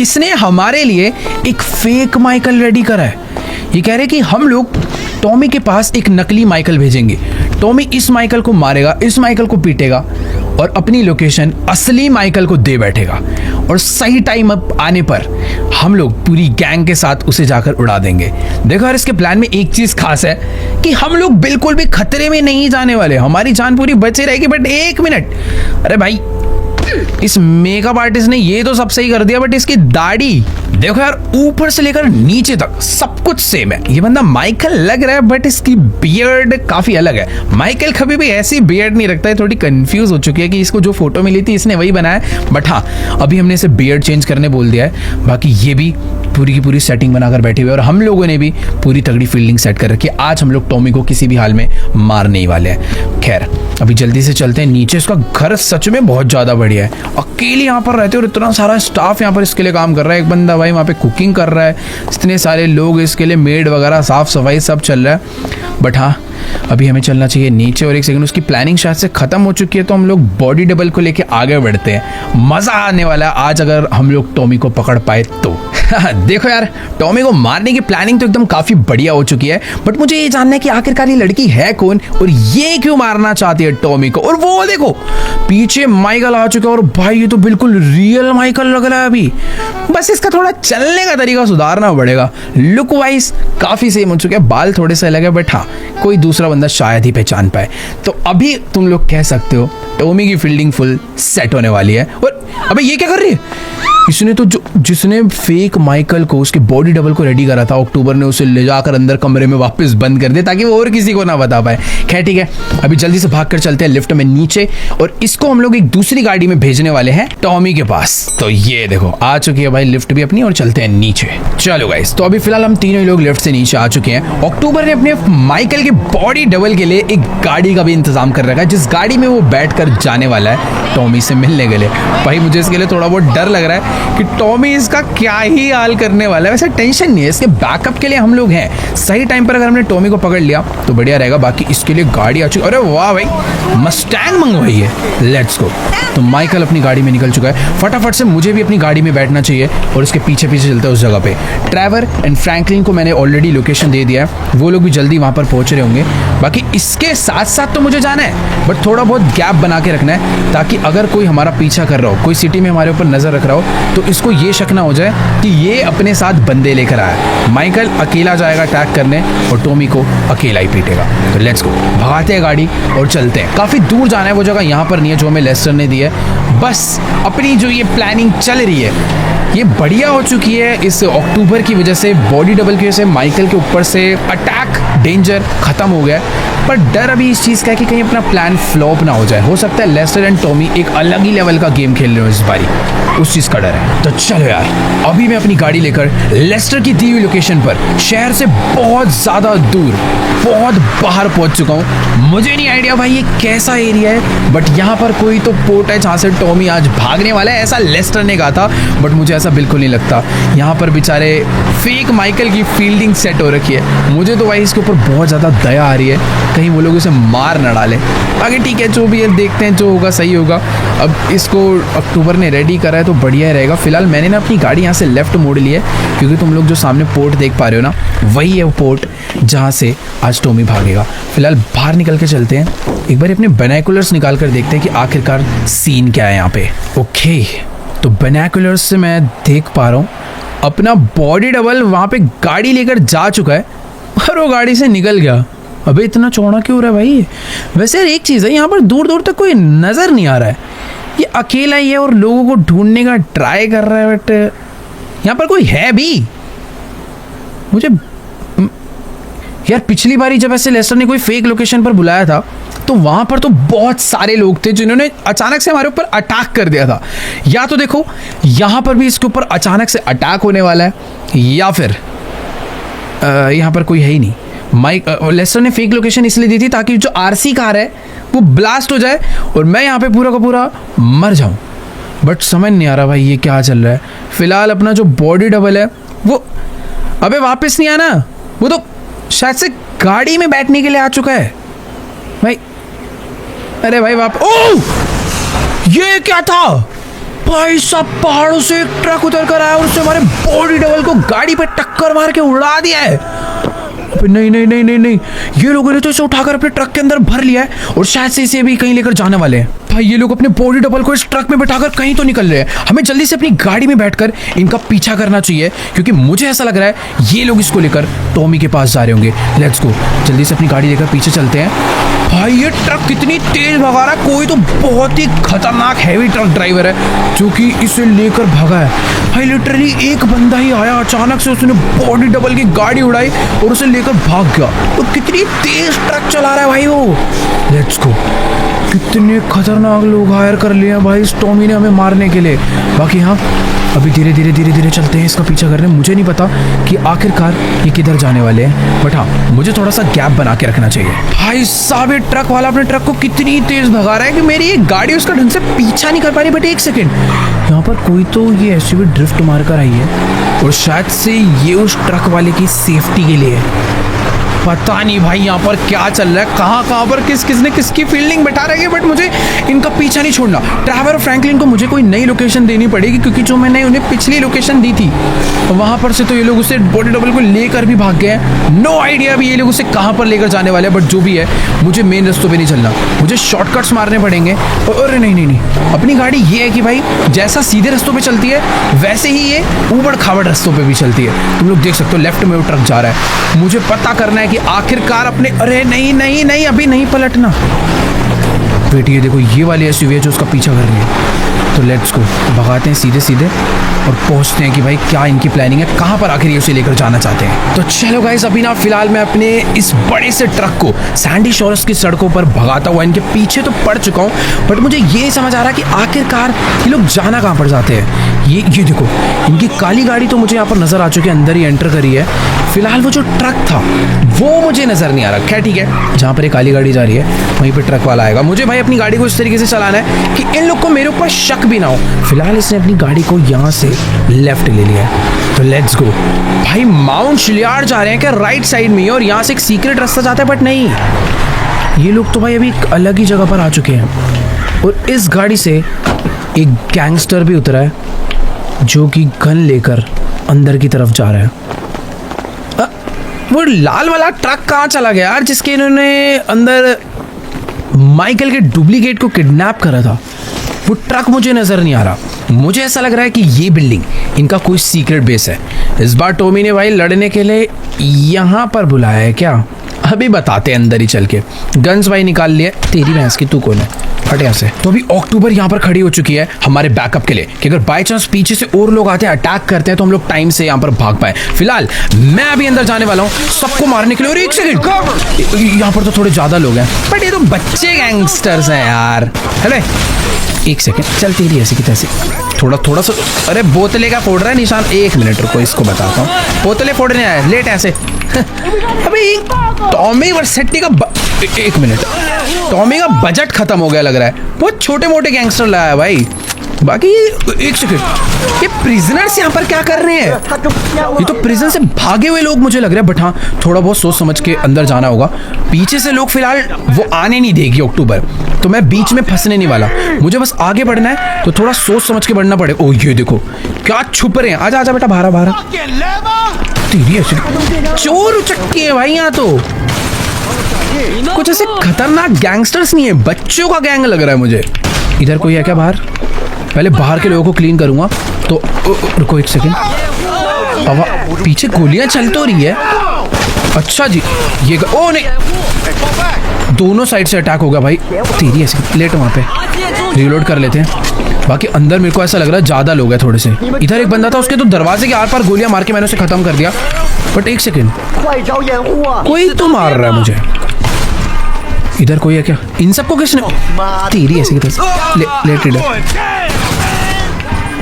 इसने हमारे लिए एक फेक माइकल रेडी करा है। ये कह रहे कि हम लोग टॉमी के पास एक नकली माइकल भेजेंगे, टॉमी इस माइकल को मारेगा, इस माइकल को पीटेगा और अपनी लोकेशन असली माइकल को दे बैठेगा, और सही टाइम अप आने पर हम लोग पूरी गैंग के साथ उसे जाकर उड़ा देंगे। देखो यार, इसके प्लान में एक चीज खास है कि हम लोग बिल्कुल भी खतरे में नहीं जाने वाले, हमारी जान पूरी बची रहेगी। बट एक मिनट, अरे भाई इस मेकअप आर्टिस्ट ने ये तो सब सही कर दिया, बट इसकी दाढ़ी देखो यार, ऊपर से लेकर नीचे तक सब कुछ सेम है। ये बंदा माइकल लग रहा है, बट इसकी बियर्ड काफी अलग है। माइकल कभी भी ऐसी बियर्ड नहीं रखता है। थोड़ी कंफ्यूज हो चुकी है कि इसको जो फोटो मिली थी इसने वही बनाया, बट हाँ अभी हमने इसे बियर्ड चेंज करने बोल दिया है। बाकी ये भी पूरी की पूरी सेटिंग बनाकर बैठे हुए, और हम लोगों ने भी पूरी तगड़ी फील्डिंग सेट कर रखी है। आज हम लोग टॉमी को किसी भी हाल में मारने ही वाले हैं। खैर अभी जल्दी से चलते हैं नीचे। इसका घर सच में बहुत ज्यादा बढ़िया है। अकेले यहाँ पर रहते और इतना सारा स्टाफ यहाँ पर इसके लिए काम कर रहा है। एक बंदा भाई वहाँ पे कुकिंग कर रहा है, इतने सारे लोग इसके लिए, मेड वगैरह, साफ सफाई सब चल रहा है। बट हाँ अभी हमें चलना चाहिए नीचे, और एक सेकंड उसकी प्लानिंग शायद से खत्म हो चुकी है, तो हम लोग बॉडी डबल को लेके आगे बढ़ते हैं। मजा आने वाला है आज अगर हम लोग टॉमी को पकड़ पाए तो। देखो यार, टॉमी को मारने की प्लानिंग तो एकदम काफी बढ़िया हो चुकी है, बट मुझे ये जानना है कि आखिरकार ये लड़की है कौन और ये क्यों मारना चाहती है टॉमी को। और वो देखो पीछे माइकल आ चुका है, और भाई ये तो बिल्कुल रियल माइकल लग रहा है अभी। बस इसका थोड़ा चलने का तरीका सुधारना पड़ेगा। लुक वाइज काफी सेम हो चुके हैं, बाल थोड़े से अलग है, बट हाँ कोई दूसरा बंदा शायद ही पहचान पाए। तो अभी तुम लोग कह सकते हो टॉमी की फील्डिंग फुल सेट होने वाली है। और अबे ये क्या कर रही है? इसने तो जिसने फेक माइकल को, उसके बॉडी डबल को रेडी करा था, अक्टूबर ने उसे ले जाकर अंदर कमरे में वापस बंद कर दिया ताकि वो और किसी को ना बता पाए। खैर ठीक है, अभी जल्दी से भागकर चलते हैं लिफ्ट में नीचे, और इसको हम लोग एक दूसरी गाड़ी में भेजने वाले हैं टॉमी के पास। तो ये देखो आ चुकी है भाई लिफ्ट भी अपनी, और चलते हैं नीचे। चलो गाइस, तो अभी फिलहाल हम तीनों लोग लिफ्ट से नीचे आ चुके हैं। अक्टूबर ने अपने माइकल के बॉडी डबल के लिए एक गाड़ी का भी इंतजाम कर रखा है, जिस गाड़ी में वो बैठ कर जाने वाला है टॉमी से मिलने के लिए। भाई मुझे इसके लिए थोड़ा बहुत डर लग रहा है कि टॉमी इसका क्या ही हाल करने वाला है। वैसे टेंशन नहीं है, इसके बैकअप के लिए हम लोग हैं। सही टाइम पर अगर हमने टॉमी को पकड़ लिया तो बढ़िया रहेगा। बाकी इसके लिए गाड़ी आ चुकी। अरे वाह भाई, मस्टैंग मंगवाई है, लेट्स गो। तो माइकल अपनी गाड़ी में निकल चुका है। फटाफट से मुझे भी अपनी गाड़ी में बैठना चाहिए और उसके पीछे पीछे चलते हैं उस जगह पे। ट्रेवर एंड फ्रैंकलिन को मैंने ऑलरेडी लोकेशन दे दिया है, वो लोग भी जल्दी वहाँ पर पहुँच रहे होंगे। बाकी इसके साथ साथ तो मुझे जाना है, बट थोड़ा बहुत गैप बना के रखना है, ताकि अगर कोई हमारा पीछा कर रहा हो, कोई सिटी में हमारे ऊपर नजर रख रहा हो, तो इसको ये शक ना हो जाए कि ये अपने साथ बंदे लेकर आया। माइकल अकेला जाएगा अटैक करने और टॉमी को अकेला ही पीटेगा। तो लेट्स गो, भगाते हैं गाड़ी और चलते हैं। काफी दूर जाना है, वो जगह यहाँ पर नहीं है जो हमें लेस्टर ने दी है। बस अपनी जो ये प्लानिंग चल रही है ये बढ़िया हो चुकी है। इस अक्टूबर की वजह से, बॉडी डबल की वजह से माइकल के ऊपर से अटैक डेंजर खत्म हो गया, पर डर अभी इस चीज़ का है कि कहीं अपना प्लान फ्लॉप ना हो जाए। हो सकता है लेस्टर एंड टॉमी एक अलग ही लेवल का गेम खेल रहे हो इस बारी, उस चीज़ का डर है। तो चलो यार, अभी मैं अपनी गाड़ी लेकर लेस्टर की दी हुई लोकेशन पर शहर से बहुत ज़्यादा दूर, बहुत बाहर पहुंच चुका हूँ। मुझे नहीं आइडिया भाई ये कैसा एरिया है, बट यहाँ पर कोई तो पोर्ट है जहाँ से टॉमी आज भागने वाला है, ऐसा लेस्टर ने कहा था, बट मुझे ऐसा बिल्कुल नहीं लगता। यहाँ पर बेचारे फेक माइकल की फील्डिंग सेट हो रखी है। मुझे तो भाई इसके ऊपर बहुत ज़्यादा दया आ रही है, कहीं वो लोग इसे मार न डाले। आगे ठीक है, जो भी है देखते हैं, जो होगा सही होगा। अब इसको अक्टूबर ने रेडी करा है तो बढ़िया रहेगा। फिलहाल मैंने ना अपनी गाड़ी यहाँ से लेफ्ट मोड़ ली है, क्योंकि तुम लोग जो सामने पोर्ट देख पा रहे हो ना, वही है वो पोर्ट जहाँ से आज टॉमी भागेगा। फिलहाल बाहर निकल के चलते हैं, एक बार अपने बाइनोकुलर्स निकाल कर देखते हैं कि आखिरकार सीन क्या है यहाँ पे। ओके, तो बाइनोकुलर्स से मैं देख पा रहा हूँ अपना बॉडी डबल वहाँ पे गाड़ी लेकर जा चुका है और वो गाड़ी से निकल गया। अबे इतना चौड़ा क्यों हो रहा है भाई? वैसे एक चीज़ है, यहाँ पर दूर दूर तक कोई नज़र नहीं आ रहा है। ये अकेला ही है और लोगों को ढूंढने का ट्राई कर रहा है, बट यहाँ पर कोई है भी? मुझे यार पिछली बारी जब ऐसे लेस्टर ने कोई फेक लोकेशन पर बुलाया था तो वहां पर तो बहुत सारे लोग थे जिन्होंने अचानक से हमारे ऊपर अटैक कर दिया था। या तो देखो यहाँ पर भी इसके ऊपर अचानक से अटैक होने वाला है, या फिर यहाँ पर कोई है ही नहीं। लेस्टर ने फेक लोकेशन इसलिए दी थी ताकि जो आरसी कार है वो ब्लास्ट हो जाए और मैं यहाँ पे पूरा का पूरा मर जाऊँ। बट समझ नहीं आ रहा भाई ये क्या चल रहा है। फिलहाल अपना जो बॉडी डबल है वो अबे वापस नहीं आना, वो तो शायद से गाड़ी में बैठने के लिए आ चुका है भाई। अरे भाई ओह, ये क्या था भाई साहब? पहाड़ों से एक ट्रक उतर कर आया और उससे हमारे बॉडी डबल को गाड़ी पे टक्कर मार के उड़ा दिया है। नहीं नहीं नहीं नहीं नहीं, ये लोगों ने तो इसे उठाकर अपने ट्रक के अंदर भर लिया है और शायद से इसे भी कहीं लेकर जाने वाले हैं। भाई ये लोग अपने बॉडी डबल को इस ट्रक में बैठाकर कहीं तो निकल रहे हैं। हमें जल्दी से अपनी गाड़ी में बैठकर इनका पीछा करना चाहिए, क्योंकि मुझे ऐसा लग रहा है ये लोग इसको लेकर टॉमी के पास जा रहे होंगे। लेट्स गो, जल्दी से अपनी गाड़ी लेकर पीछे चलते हैं। भाई ये ट्रक कितनी तेज भगा रहा है, कोई तो बहुत ही खतरनाक हैवी ट्रक ड्राइवर है जो कि इसे लेकर भगा है। भाई लिटरली एक बंदा ही आया, अचानक से उसने बॉडी डबल की गाड़ी उड़ाई और उसे लेकर भाग गया। तो कितनी तेज ट्रक चला रहा है भाई वो। लेट्स गो, कितने खतरनाक लोग हायर कर लिए हैं भाई इस टॉमी ने हमें मारने के लिए। बाकी हाँ, अभी धीरे धीरे चलते हैं इसका पीछा करने। मुझे नहीं पता कि आखिरकार ये किधर जाने वाले हैं, बट हाँ मुझे थोड़ा सा गैप बना के रखना चाहिए। भाई साहब ये ट्रक वाला अपने ट्रक को कितनी तेज भगा रहा है कि मेरी एक गाड़ी उसका ढंग से पीछा नहीं कर पा रही। बट एक सेकेंड, यहाँ पर कोई तो ये एसयूवी ड्रिफ्ट मार कर आई है और शायद से ये उस ट्रक वाले की सेफ्टी के लिए है। पता नहीं भाई यहाँ पर क्या चल रहा है, कहाँ पर किसने किसकी फील्डिंग बैठा रही है, बट मुझे इनका पीछा नहीं छोड़ना। ट्रैवर और फ्रैंकलिन को मुझे कोई नई लोकेशन देनी पड़ेगी, क्योंकि जो मैंने उन्हें पिछली लोकेशन दी थी वहाँ पर से तो ये लोग उसे बॉडी डबल को लेकर भी भाग गए हैं। नो आइडिया अभी ये लोग उसे कहाँ पर लेकर जाने वाले हैं, बट जो भी है मुझे मेन रास्तों पर नहीं चलना, मुझे शॉर्टकट्स मारने पड़ेंगे। और नहीं, अपनी गाड़ी ये है कि भाई जैसा सीधे रास्तों पर चलती है वैसे ही ये ऊबड़ खाबड़ रास्तों पर भी चलती है। तुम लोग देख सकते हो लेफ्ट में वो ट्रक जा रहा है। मुझे पता करना है कि आखिरकार अपने, अरे नहीं अभी नहीं पलटना। बेटी ये देखो, ये वाली एसयूवी है जो उसका पीछा कर रही है। तो लेट्स गो, भगाते हैं सीधे और पहुंचते हैं कि भाई क्या इनकी प्लानिंग है, कहाँ पर आखिर ये उसे लेकर जाना चाहते हैं। तो चलो गाइस, अभी ना फिलहाल मैं अपने इस बड़े से ट्रक को सैंडी शोर्स की सड़कों पर भगाता हुआ इनके पीछे तो पड़ चुका हूँ, बट मुझे ये समझ आ रहा है कि आखिरकार ये लोग जाना कहाँ पर जाते हैं। ये देखो, इनकी काली गाड़ी तो मुझे यहाँ पर नजर आ चुकी है, अंदर ही एंटर करी है। फिलहाल वो जो ट्रक था वो मुझे नजर नहीं आ रहा। क्या ठीक है, जहाँ पर एक काली गाड़ी जा रही है वहीं पर ट्रक वाला आएगा। मुझे भाई अपनी गाड़ी को इस तरीके से चलाना है कि इन लोग को मेरे ऊपर शक भी ना हो। फिलहाल इसने अपनी गाड़ी को यहाँ से लेफ्ट ले लिया है, तो लेट्स गो। भाई माउंट शिलियार्ड जा रहे हैं क्या राइट साइड में, और यहाँ से एक सीक्रेट रास्ता जाता है, बट नहीं, ये लोग तो भाई अभी एक अलग ही जगह पर आ चुके हैं। और इस गाड़ी से एक गैंगस्टर भी उतरा है जो कि गन लेकर अंदर की तरफ जा रहा है। वो लाल वाला ट्रक कहाँ चला गया यार, जिसके इन्होंने अंदर माइकल के डुप्लीकेट को किडनैप करा था? वो ट्रक मुझे नजर नहीं आ रहा। मुझे ऐसा लग रहा है कि ये बिल्डिंग इनका कोई सीक्रेट बेस है। इस बार टॉमी ने भाई लड़ने के लिए यहाँ पर बुलाया है क्या? अभी बताते हैं अंदर ही चल के। गन्स भाई निकाल लिए। तेरी भैंस की, तू कौन है? हट यहाँ से। तो अभी अक्टूबर यहाँ पर खड़ी हो चुकी है हमारे बैकअप के लिए कि अगर बाय चांस पीछे से और लोग आते हैं, अटैक करते हैं, तो हम लोग टाइम से यहाँ पर भाग पाए। फिलहाल मैं अभी अंदर जाने वाला हूँ सबको मारने के लिए। और एक सेकंड, यहाँ पर तो थोड़े ज्यादा लोग हैं, बट ये तो बच्चे गैंगस्टर्स हैं यार। हेलो, एक सेकंड, चलती रही ऐसी की तैसी। थोड़ा सा, अरे बोतले का फोड़ रहा है निशान। एक मिनट रुको, इसको बताता हूँ। बोतले फोड़ने आया लेट ऐसे। अभी टॉमी वर्सेटी का एक मिनट, टॉमी का बजट खत्म हो गया लग रहा है। बहुत छोटे मोटे गैंगस्टर लाया है भाई। बाकी एक सेकंड, ये प्रिजनर्स यहाँ पर क्या कर रहे हैं? ये तो प्रिजन से भागे हुए लोग मुझे लग रहा है, बट हाँ थोड़ा बहुत सोच समझ के अंदर जाना होगा। पीछे से लोग फिलहाल वो आने नहीं देगी अक्टूबर, तो मैं बीच में फंसने नहीं वाला। मुझे बस आगे बढ़ना है, तो थोड़ा सोच समझ के बढ़ना पड़ेगा। ओ ये देखो क्या छुप रहे हैं। आजा आजा बेटा, बाहर। तेरी ऐसी चोर उचक्के है भाई यहाँ तो। कुछ ऐसे खतरनाक गैंगस्टर्स नहीं है, बच्चों का गैंग लग रहा है मुझे। इधर कोई है क्या बाहर? पहले बाहर के लोगों को क्लीन करूंगा। तो रुको एक सेकेंड, पीछे गोलियां चल तो रही है। अच्छा जी, ये ओ नहीं, दोनों साइड से अटैक होगा भाई। तेरी ऐसी लेट, वहाँ पे रिलोड कर लेते हैं। बाकी अंदर मेरे को ऐसा लग रहा है ज्यादा लोग हैं थोड़े से। इधर एक बंदा था, उसके तो दरवाजे के आर पार गोलियां मार के मैंने उसे खत्म कर दिया। बट एक सेकेंड, कोई तो मार रहा है मुझे। इधर कोई है क्या? इन सबको किसने? तेरी ऐसी लेट इधर।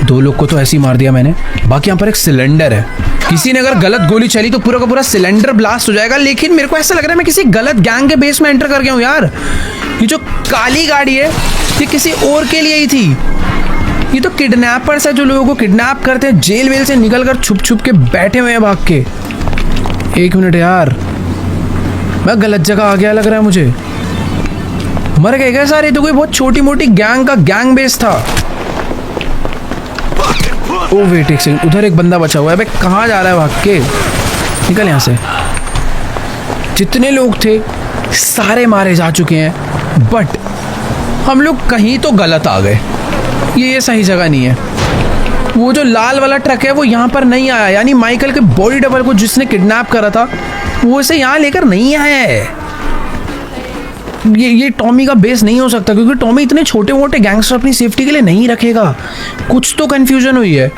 दो लोग को तो ऐसे ही मार दिया मैंने। बाकी यहाँ पर एक सिलेंडर है, किसी ने अगर गलत गोली चली तो पूरा का पूरा सिलेंडर ब्लास्ट हो जाएगा। लेकिन मेरे को ऐसा लग रहा है मैं किसी गलत गैंग के बेस में एंटर कर गया हूँ यार। ये जो काली गाड़ी है ये किसी और के लिए ही थी। ये तो किडनैपर्स है जो लोगों को किडनैप करते हैं, जेल वेल से निकल कर छुप के बैठे हुए हैं भाग के। एक मिनट यार, मैं गलत जगह आ गया लग रहा है मुझे। मर गए क्या सारे? तो कोई बहुत छोटी मोटी गैंग का गैंग बेस था। ओ वेट एक सेकंड, उधर एक बंदा बचा हुआ है। भाई कहाँ जा रहा है भाग के? निकल यहाँ से। जितने लोग थे सारे मारे जा चुके हैं, बट हम लोग कहीं तो गलत आ गए, ये सही जगह नहीं है। वो जो लाल वाला ट्रक है वो यहाँ पर नहीं आया, यानी माइकल के बॉडी डबल को जिसने किडनैप करा था वो इसे यहाँ लेकर नहीं आया है। ये टॉमी का बेस नहीं हो सकता, क्योंकि टॉमी इतने छोटे मोटे गैंगस्टर अपनी सेफ्टी के लिए नहीं रखेगा। कुछ तो कन्फ्यूजन हुई है।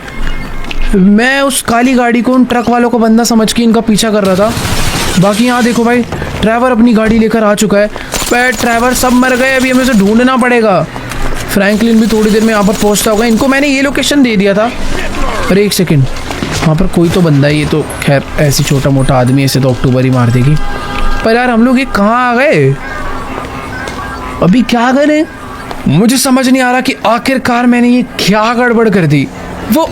मैं उस काली गाड़ी को उन ट्रक वालों का बंदा समझ के इनका पीछा कर रहा था। बाकी यहाँ देखो भाई, ट्रैवर अपनी गाड़ी लेकर आ चुका है। पर ट्रैवर सब मर गए, अभी हमें उसे ढूंढना पड़ेगा। फ्रैंकलिन भी थोड़ी देर में यहाँ पर पहुँचता होगा। इनको मैंने ये लोकेशन दे दिया था। अरे एक सेकेंड, वहाँ पर कोई तो बंदा है। ये तो खैर ऐसी छोटा मोटा आदमी, ऐसे तो अक्टूबर ही मार देगी। पर यार हम लोग ये कहाँ आ गए, अभी क्या करें? मुझे समझ नहीं आ रहा कि आखिरकार मैंने ये क्या गड़बड़ कर दी। वो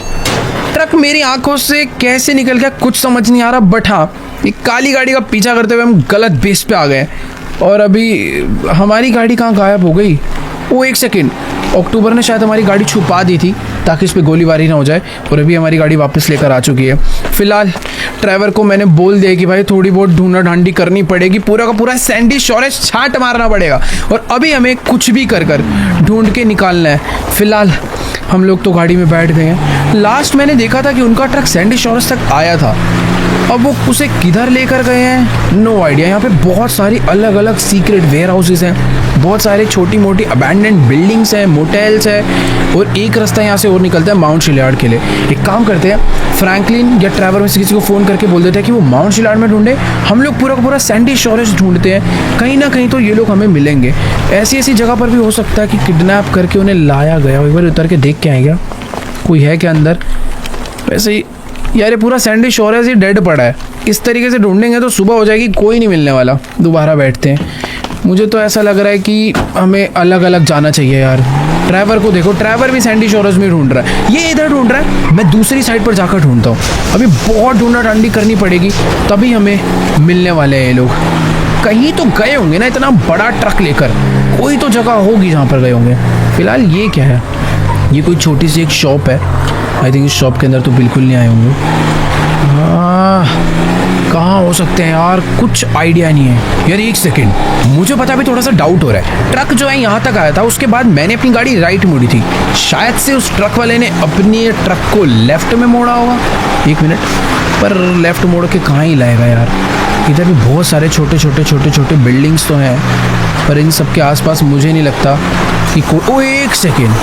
ट्रक मेरी आंखों से कैसे निकल गया कुछ समझ नहीं आ रहा। बट हाँ, ये काली गाड़ी का पीछा करते हुए हम गलत बेस पे आ गए और अभी हमारी गाड़ी कहाँ गायब हो गई। वो एक सेकेंड, अक्टूबर ने शायद हमारी गाड़ी छुपा दी थी ताकि इस पर गोलीबारी ना हो जाए, और अभी हमारी गाड़ी वापस लेकर आ चुकी है। फिलहाल ड्राइवर को मैंने बोल दिया कि भाई थोड़ी बहुत ढूंढा ढांडी करनी पड़ेगी, पूरा का पूरा सैंडी शोरेज छांट मारना पड़ेगा, और अभी हमें कुछ भी कर कर ढूंढ के निकालना है। फिलहाल हम लोग तो गाड़ी में बैठ गए हैं। लास्ट मैंने देखा था कि उनका ट्रक सैंडी शोरेज तक आया था। अब वो उसे किधर लेकर गए हैं नो आइडिया। यहाँ पे बहुत सारी अलग अलग सीक्रेट वेयर हाउसेज हैं, बहुत सारे छोटी मोटी अबैंडन्ड बिल्डिंग्स हैं, मोटेल्स हैं, और एक रास्ता यहाँ से और निकलता है माउंट शिलियार्ड के लिए। एक काम करते हैं, फ्रैंकलिन या ट्रैवर में से किसी को फ़ोन करके बोल देते हैं कि वो माउंट शिलियार्ड में ढूंढे। हम लोग पूरा का पूरा सैंडी शोरेज ढूंढते हैं, कहीं ना कहीं तो ये लोग हमें मिलेंगे। ऐसी ऐसी जगह पर भी हो सकता है कि किडनैप करके उन्हें लाया गया हो। एक बार उतर के देख के आएगा कोई है क्या अंदर। वैसे ही यार ये पूरा सैंडी शोरेज ही डेड पड़ा है। इस तरीके से ढूंढेंगे तो सुबह हो जाएगी, कोई नहीं मिलने वाला। दोबारा बैठते हैं। मुझे तो ऐसा लग रहा है कि हमें अलग अलग जाना चाहिए यार। ड्राइवर को देखो, ड्राइवर भी सैंडी शोरेज में ढूंढ रहा है, ये इधर ढूंढ रहा है, मैं दूसरी साइड पर जाकर ढूंढता हूँ। अभी बहुत ढूंढा ढांडी करनी पड़ेगी, तभी हमें मिलने वाले हैं ये लोग। कहीं तो गए होंगे ना, इतना बड़ा ट्रक लेकर कोई तो जगह होगी जहाँ पर गए होंगे। फिलहाल ये क्या है, ये कोई छोटी सी एक शॉप है। आई थिंक इस शॉप के अंदर तो बिल्कुल नहीं आए होंगे। कहाँ हो सकते हैं यार, कुछ आइडिया नहीं है यार। एक सेकेंड, मुझे पता भी थोड़ा सा डाउट हो रहा है। ट्रक जो है यहाँ तक आया था, उसके बाद मैंने अपनी गाड़ी राइट मोड़ी थी, शायद से उस ट्रक वाले ने अपने ट्रक को लेफ्ट में मोड़ा होगा। एक मिनट, पर लेफ्ट मोड़ के कहाँ ही लाएगा यार। इधर भी बहुत सारे छोटे छोटे बिल्डिंग्स तो हैं, पर इन सब के आसपास मुझे नहीं लगता कि कोई। एक सेकेंड,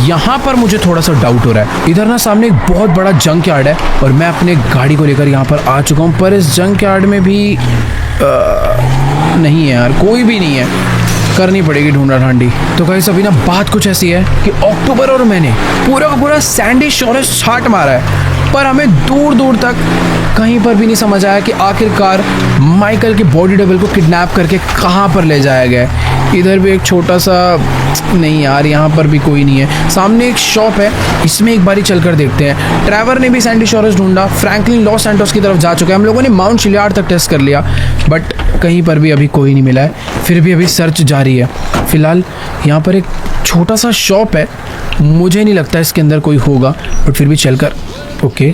यहाँ पर मुझे थोड़ा सा डाउट हो रहा है। इधर ना सामने एक बहुत बड़ा जंक यार्ड है, और मैं अपने गाड़ी को लेकर यहाँ पर आ चुका हूँ, पर इस जंक यार्ड में भी नहीं है यार, कोई भी नहीं है। करनी पड़ेगी ढूंढा ढांडी। तो गाइस अभी ना बात कुछ ऐसी है कि अक्टूबर और मैंने पूरा का पूरा सैंडी शोरेज छाट मारा है, पर हमें दूर दूर तक कहीं पर भी नहीं समझ आया कि आखिरकार माइकल के बॉडी डबल को किडनैप करके कहाँ पर ले जाया गया है। इधर भी एक छोटा सा, नहीं यार यहाँ पर भी कोई नहीं है। सामने एक शॉप है, इसमें एक बारी चलकर देखते हैं। ट्रैवर ने भी सैंडी शोरेज ढूंढा, फ्रैंकलिन लॉस सैंटोस की तरफ जा चुका है। हम लोगों ने माउंट शिलियार्ड तक टेस्ट कर लिया, बट कहीं पर भी अभी कोई नहीं मिला है। फिर भी अभी सर्च जारी है। फिलहाल यहाँ पर एक छोटा सा शॉप है, मुझे नहीं लगता इसके अंदर कोई होगा, बट फिर भी चलकर। ओके,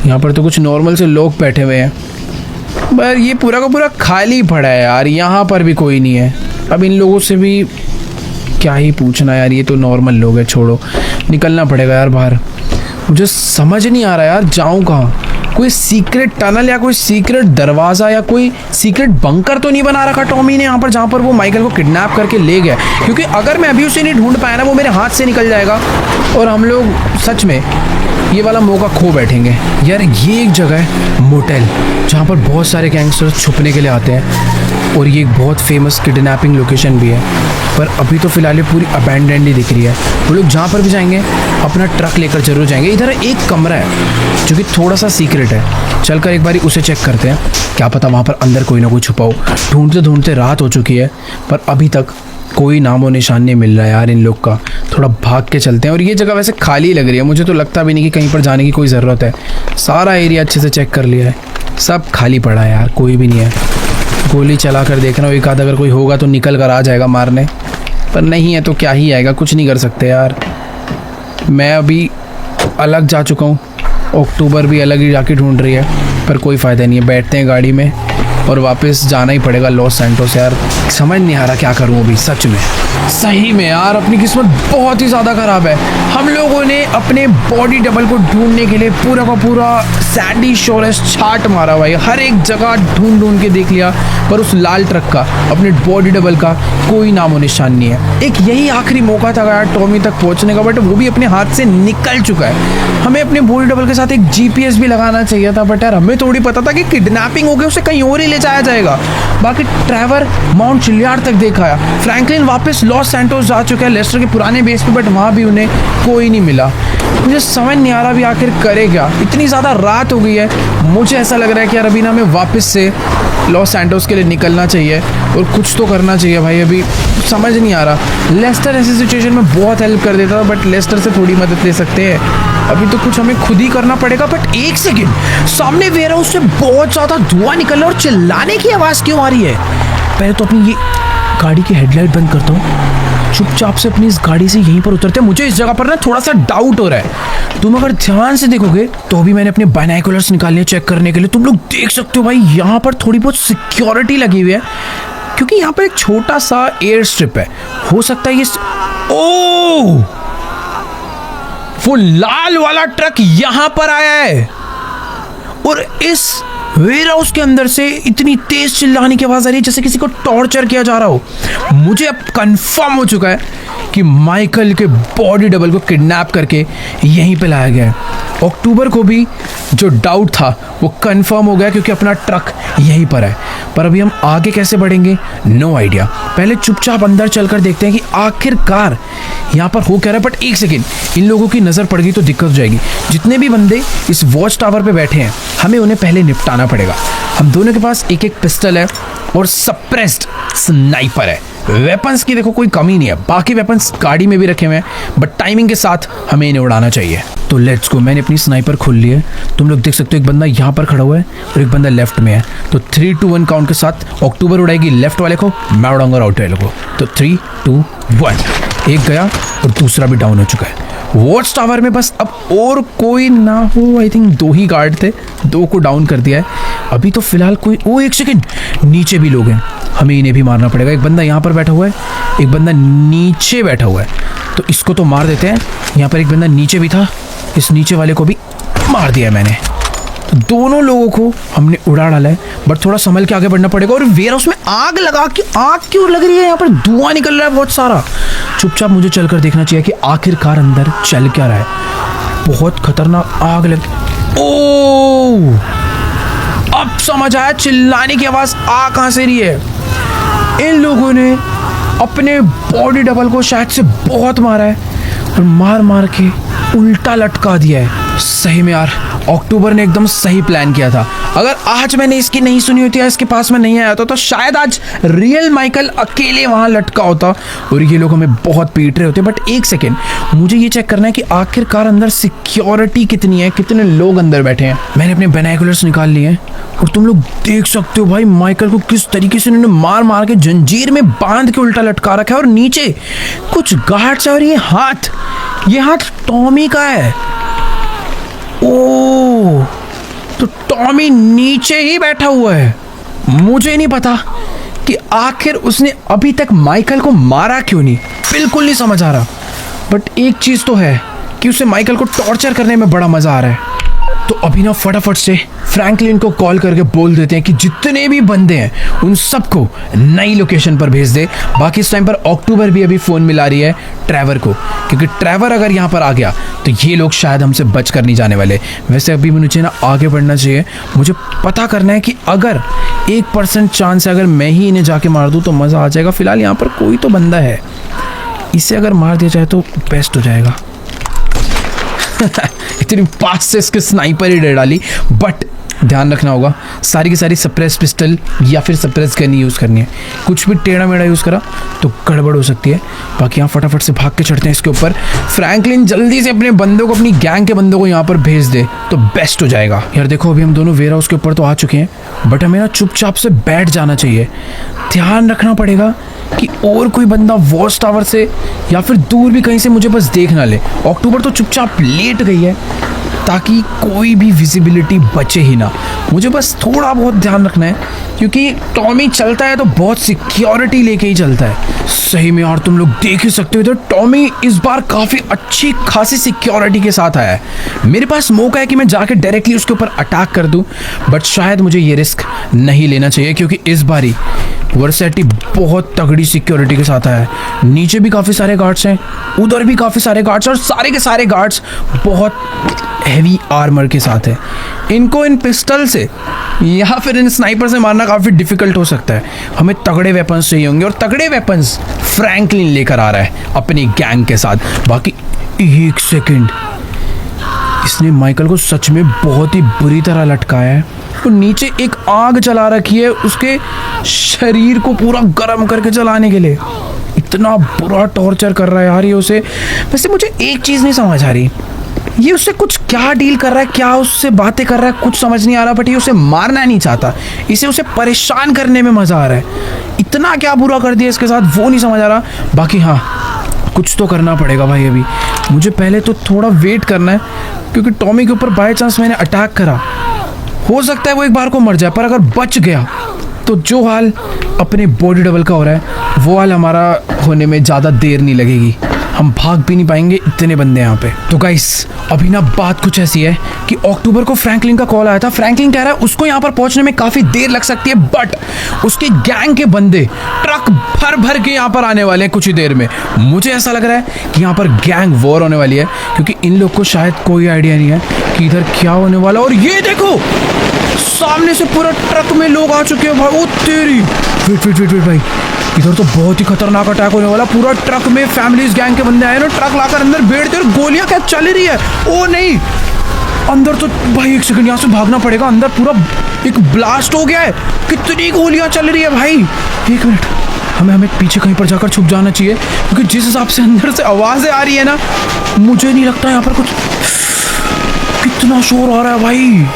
यहाँ पर तो कुछ नॉर्मल से लोग बैठे हुए हैं, पर ये पूरा का पूरा खाली पड़ा है यार। यहाँ पर भी कोई नहीं है। अब इन लोगों से भी क्या ही पूछना यार, ये तो नॉर्मल लोग हैं। छोड़ो, निकलना पड़ेगा यार बाहर। मुझे समझ नहीं आ रहा यार, जाऊँ कहाँ। कोई सीक्रेट टनल या कोई सीक्रेट दरवाज़ा या कोई सीक्रेट बंकर तो नहीं बना रखा टॉमी ने यहाँ पर, जहाँ पर वो माइकल को किडनैप करके ले गया। क्योंकि अगर मैं अभी उसे नहीं ढूंढ पाया ना, वो मेरे हाथ से निकल जाएगा और हम लोग सच में ये वाला मौका खो बैठेंगे। यार ये एक जगह है मोटेल, जहाँ पर बहुत सारे गैंगस्टर्स छुपने के लिए आते हैं, और ये एक बहुत फेमस किडनैपिंग लोकेशन भी है। पर अभी तो फिलहाल ये पूरी अबैंडन्ड ही दिख रही है। वो लोग जहाँ पर भी जाएंगे अपना ट्रक लेकर जरूर जाएंगे। इधर एक कमरा है जो कि थोड़ा सा सीक्रेट है, चलकर एक बारी उसे चेक करते हैं। क्या पता वहाँ पर अंदर कोई ना कोई छुपा हो। ढूंढते ढूंढते रात हो चुकी है, पर अभी तक कोई नामो निशान नहीं मिल रहा है यार इन लोग का। थोड़ा भाग के चलते हैं। और ये जगह वैसे खाली लग रही है, मुझे तो लगता भी नहीं कि कहीं पर जाने की कोई ज़रूरत है। सारा एरिया अच्छे से चेक कर लिया है, सब खाली पड़ा है यार, कोई भी नहीं है। गोली चला कर देख रहा हूँ, एक आध अगर कोई होगा तो निकल कर आ जाएगा मारने, पर नहीं है तो क्या ही आएगा, कुछ नहीं कर सकते यार। मैं अभी अलग जा चुका हूँ, अक्टूबर भी अलग ही जाके ढूंढ रही है, पर कोई फ़ायदा नहीं है। बैठते हैं गाड़ी में और वापस जाना ही पड़ेगा लॉस सैंटोस। यार समझ नहीं आ रहा क्या करूँ अभी, सच में सही में यार अपनी किस्मत बहुत ही ज़्यादा ख़राब है। हम लोगों ने अपने बॉडी डबल को ढूंढने के लिए पूरा का पूरा सैंडी शोरेस्ट छाट मारा भाई, हर एक जगह ढूंढ ढूंढ के देख लिया, पर उस लाल ट्रक का, अपने बॉडी डबल का कोई नामो निशान नहीं है। एक यही आखिरी मौका था यार टॉमी तक पहुंचने का, बट वो भी अपने हाथ से निकल चुका है। हमें अपने बॉडी डबल के साथ एक जीपीएस भी लगाना चाहिए था, बट यार हमें थोड़ी पता था कि किडनैपिंग हो गई, उसे कहीं और ही ले जाया जाएगा। बाकी ट्रेवर माउंट चिलियार्ड तक देखा है, फ्रैंकलिन वापस लॉस सैंटोस जा चुका है लेस्टर के पुराने बेस पे, बट वहाँ भी उन्हें कोई नहीं मिला। मुझे समझ नहीं आ रहा अभी आखिर करे क्या, इतनी ज़्यादा रात हो गई है। मुझे ऐसा लग रहा है कि यार अभी ना हमें वापस से लॉस सैंटोस के लिए निकलना चाहिए और कुछ तो करना चाहिए भाई। अभी समझ नहीं आ रहा। लेस्टर ऐसी सिचुएशन में बहुत हेल्प कर देता था, बट लेस्टर से थोड़ी मदद ले सकते हैं, अभी तो कुछ हमें खुद ही करना पड़ेगा। बट एक सेकेंड, सामने वेयर हाउस से बहुत ज़्यादा धुआं निकल रहा है और चिल्लाने की आवाज़ क्यों आ रही है? पहले तो अपनी ये गाड़ी की हेडलाइट बंद करता हूँ, चुपचाप से अपनी इस गाड़ी से यहीं पर उतरते हैं। मुझे इस जगह पर ना थोड़ा सा डाउट हो रहा है, तुम अगर ध्यान से देखोगे तो अभी मैंने अपने बाइनोकुलर्स निकालने चेक करने के लिए, तुम लोग देख सकते हो भाई यहाँ पर थोड़ी बहुत सिक्योरिटी लगी हुई है, क्योंकि यहाँ पर एक छोटा सा एयर स्ट्रिप है। हो सकता है ये ओह वो लाल वाला ट्रक यहाँ पर आया है और इस वेयर हाउस के अंदर से इतनी तेज चिल्लाने की आवाज आ रही है जैसे किसी को टॉर्चर किया जा रहा हो। मुझे अब कंफर्म हो चुका है कि माइकल के बॉडी डबल को किडनैप करके यहीं पे लाया गया है। अक्टूबर को भी जो डाउट था वो कंफर्म हो गया, क्योंकि अपना ट्रक यहीं पर है। पर अभी हम आगे कैसे बढ़ेंगे, नो आइडिया। पहले चुपचाप अंदर चलकर देखते हैं कि आखिरकार यहाँ पर हो क्या रहा है। बट एक सेकेंड, इन लोगों की नज़र पड़ गई तो दिक्कत हो जाएगी। जितने भी बंदे इस वॉच टावर पे बैठे हैं हमें उन्हें पहले निपटाना पड़ेगा। हम दोनों के पास एक एक पिस्टल है और सप्रेस्ड स्नाइपर है। वेपन्स की देखो कोई कमी नहीं है, बाकी वेपन्स गाड़ी में भी रखे हुए हैं, बट टाइमिंग के साथ हमें इन्हें उड़ाना चाहिए। तो लेट्स गो। मैंने अपनी स्नाइपर खोल ली है, तुम लोग देख सकते हो एक बंदा यहाँ पर खड़ा हुआ है और एक बंदा लेफ्ट में है। तो 3, 2, 1 काउंट के साथ अक्टूबर उड़ाएगी लेफ्ट वाले को, मैं उड़ाऊंगा राइट वाले को। तो 3, 2, 1, एक गया और दूसरा भी डाउन हो चुका है। वॉच टावर में बस अब और कोई ना हो, आई थिंक 2 ही गार्ड थे, 2 को डाउन कर दिया है अभी तो फिलहाल कोई। ओ एक सेकेंड, नीचे भी लोग हैं, हमें इन्हें भी मारना पड़ेगा। एक बंदा यहाँ पर बैठा हुआ है, एक बंदा नीचे बैठा हुआ है, तो इसको तो मार देते हैं। यहाँ पर एक बंदा नीचे भी था, इस नीचे वाले को भी मार दिया मैंने। तो दोनों लोगों को हमने उड़ा डाला है, बट थोड़ा संभल के आगे बढ़ना पड़ेगा। और वेयर हाउस में आग लगा के, आग क्यों लग रही है? यहाँ पर धुआं निकल रहा है बहुत सारा। चुपचाप मुझे चलकर देखना चाहिए कि आखिरकार अंदर चल क्या रहा है। बहुत खतरनाक आग लग, ओह अब समझ आया चिल्लाने की आवाज आ कहां से रही है। इन लोगों ने अपने बॉडी डबल को शायद से बहुत मारा है और मार मार के उल्टा लटका दिया है। सही में यार अक्टूबर ने एकदम सही प्लान किया था। अगर आज मैंने इसकी नहीं सुनी होती या इसके पास में नहीं आया था तो शायद आज रियल माइकल अकेले वहां लटका होता और ये लोग हमें बहुत पीट रहे होते। बट एक सेकेंड, मुझे ये चेक करना है कि आखिरकार अंदर सिक्योरिटी कितनी है, कितने लोग अंदर बैठे हैं। मैंने अपने बाइनोकुलर्स निकाल लिए हैं और तुम लोग देख सकते हो भाई माइकल को किस तरीके से उन्होंने मार मार के जंजीर में बांध के उल्टा लटका रखा है। और नीचे कुछ गार्ड्स है और ये हाथ टॉमी का है। ओह, तो टॉमी नीचे ही बैठा हुआ है। मुझे नहीं पता कि आखिर उसने अभी तक माइकल को मारा क्यों नहीं, बिल्कुल नहीं समझ आ रहा। बट एक चीज तो है कि उसे माइकल को टॉर्चर करने में बड़ा मजा आ रहा है। तो अभी ना फटाफट से फ्रैंकलिन को कॉल करके बोल देते हैं कि जितने भी बंदे हैं उन सबको नई लोकेशन पर भेज दे। बाकी इस टाइम पर अक्टूबर भी अभी फ़ोन मिला रही है ट्रेवर को, क्योंकि ट्रेवर अगर यहाँ पर आ गया तो ये लोग शायद हमसे बच कर नहीं जाने वाले। वैसे अभी मुझे ना आगे बढ़ना चाहिए, मुझे पता करना है कि अगर 1% चांस है अगर मैं ही इन्हें जाके मार दूँ तो मज़ा आ जाएगा। फिलहाल यहाँ पर कोई तो बंदा है, इसे अगर मार दिया जाए तो बेस्ट हो जाएगा। इतनी पास से इसके स्नाइपर ही डर डाली। बट ध्यान रखना होगा, सारी की सारी सप्रेस पिस्टल या फिर सप्रेस गन यूज़ करनी है। कुछ भी टेढ़ा मेढ़ा यूज़ करा तो गड़बड़ हो सकती है। बाकी यहाँ फटाफट से भाग के चढ़ते हैं इसके ऊपर। फ्रैंकलिन जल्दी से अपने बंदों को, अपनी गैंग के बंदों को यहाँ पर भेज दे तो बेस्ट हो जाएगा। यार देखो अभी हम दोनों वेयर हाउस के ऊपर तो आ चुके हैं, बट हमें ना चुपचाप से बैठ जाना चाहिए। ध्यान रखना पड़ेगा कि और कोई बंदा वॉच टावर से या फिर दूर भी कहीं से मुझे बस देख ना ले। अक्टूबर तो चुपचाप लेट गई है ताकि कोई भी विजिबिलिटी बचे ही ना। मुझे बस थोड़ा बहुत ध्यान रखना है, क्योंकि टॉमी चलता है तो बहुत सिक्योरिटी लेके ही चलता है। सही में यार, तुम लोग देख ही सकते हो तो टॉमी इस बार काफ़ी अच्छी खासी सिक्योरिटी के साथ आया है। मेरे पास मौका है कि मैं जाके डायरेक्टली उसके ऊपर अटैक कर दूं, बट शायद मुझे ये रिस्क नहीं लेना चाहिए, क्योंकि इस बारी वर्सेटी बहुत तगड़ी सिक्योरिटी के साथ आया है। नीचे भी काफ़ी सारे गार्ड्स हैं, उधर भी काफ़ी सारे गार्ड्स, और सारे के सारे गार्ड्स बहुत हैवी आर्मर के साथ है। इनको इन पिस्टल से या फिर इन स्नाइपर से मारना काफ़ी डिफिकल्ट हो सकता है। हमें तगड़े वेपन्स चाहिए होंगे, और तगड़े वेपन्स फ्रैंकलिन लेकर आ रहा है अपनी गैंग के साथ। बाकी एक सेकंड, इसने माइकल को सच में बहुत ही बुरी तरह लटकाया है। तो नीचे एक आग जला रखी है उसके शरीर को पूरा गर्म करके जलाने के लिए। इतना बुरा टॉर्चर कर रहा है यार ये उसे। वैसे मुझे एक चीज़ नहीं समझ आ रही, ये उससे कुछ क्या डील कर रहा है, क्या उससे बातें कर रहा है, कुछ समझ नहीं आ रहा। बट ये उसे मारना नहीं चाहता, इसे उसे परेशान करने में मज़ा आ रहा है। इतना क्या बुरा कर दिया इसके साथ वो नहीं समझ आ रहा। बाकी हाँ, कुछ तो करना पड़ेगा भाई। अभी मुझे पहले तो थोड़ा वेट करना है, क्योंकि टॉमी के ऊपर बाय चांस मैंने अटैक करा, हो सकता है वो एक बार को मर जाए, पर अगर बच गया तो जो हाल अपने बॉडी डबल का हो रहा है वो हाल हमारा होने में ज़्यादा देर नहीं लगेगी। हम भाग भी नहीं पाएंगे, इतने बंदे यहाँ पे। तो गाइस, अभी ना बात कुछ ऐसी है कि अक्टूबर को फ्रैंकलिन का कॉल आया था। फ्रैंकलिन कह रहा है उसको यहाँ पर पहुँचने में काफ़ी देर लग सकती है, बट उसके गैंग के बंदे ट्रक भर भर के यहाँ पर आने वाले हैं कुछ ही देर में। मुझे ऐसा लग रहा है कि यहाँ पर गैंग वॉर होने वाली है, क्योंकि इन लोग को शायद कोई आइडिया नहीं है कि इधर क्या होने वाला। और ये देखो, सामने से पूरा ट्रक में लोग आ चुके हैं भाई। ओ तेरी, वेट वेट वेट वेट भाई, इधर तो बहुत ही खतरनाक अटैक होने वाला। पूरा ट्रक में फैमिलीज गैंग के बंदे आए ना, ट्रक लाकर अंदर बैठते और गोलियां क्या चल रही है। ओ नहीं, अंदर तो भाई एक सेकंड, यहाँ से भागना पड़ेगा। अंदर पूरा एक ब्लास्ट हो गया है, कितनी गोलियां चल रही है भाई। एक मिनट, हमें पीछे कहीं पर जाकर छुप जाना चाहिए, क्योंकि जिस हिसाब से अंदर से आवाजें आ रही है ना, मुझे नहीं लगता यहाँ पर कुछ। कितना शोर आ रहा है भाई।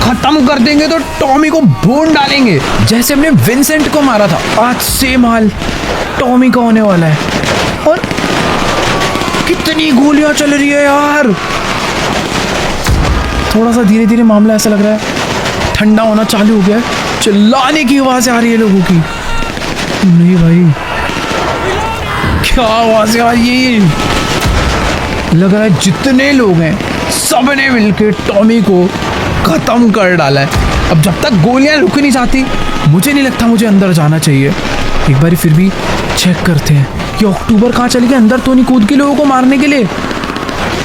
खत्म कर देंगे तो टॉमी को भून डालेंगे, जैसे हमने विंसेंट को मारा था। आज सेम हाल टॉमी का होने वाला है। और कितनी गोलियां चल रही है यार। थोड़ा सा धीरे धीरे मामला ऐसा लग रहा है ठंडा होना चालू हो गया है। चिल्लाने की आवाज़ आ रही है लोगों की। नहीं भाई, क्या आवाज़ आ रही है? लग रहा है जितने लोग हैं सबने मिलकर टॉमी को खत्म कर डाला है। अब जब तक गोलियां रुक नहीं जाती, मुझे नहीं लगता मुझे अंदर जाना चाहिए। एक बार फिर भी चेक करते हैं कि अक्टूबर कहाँ चली गई। अंदर तो नहीं कूद के लोगों को मारने के लिए।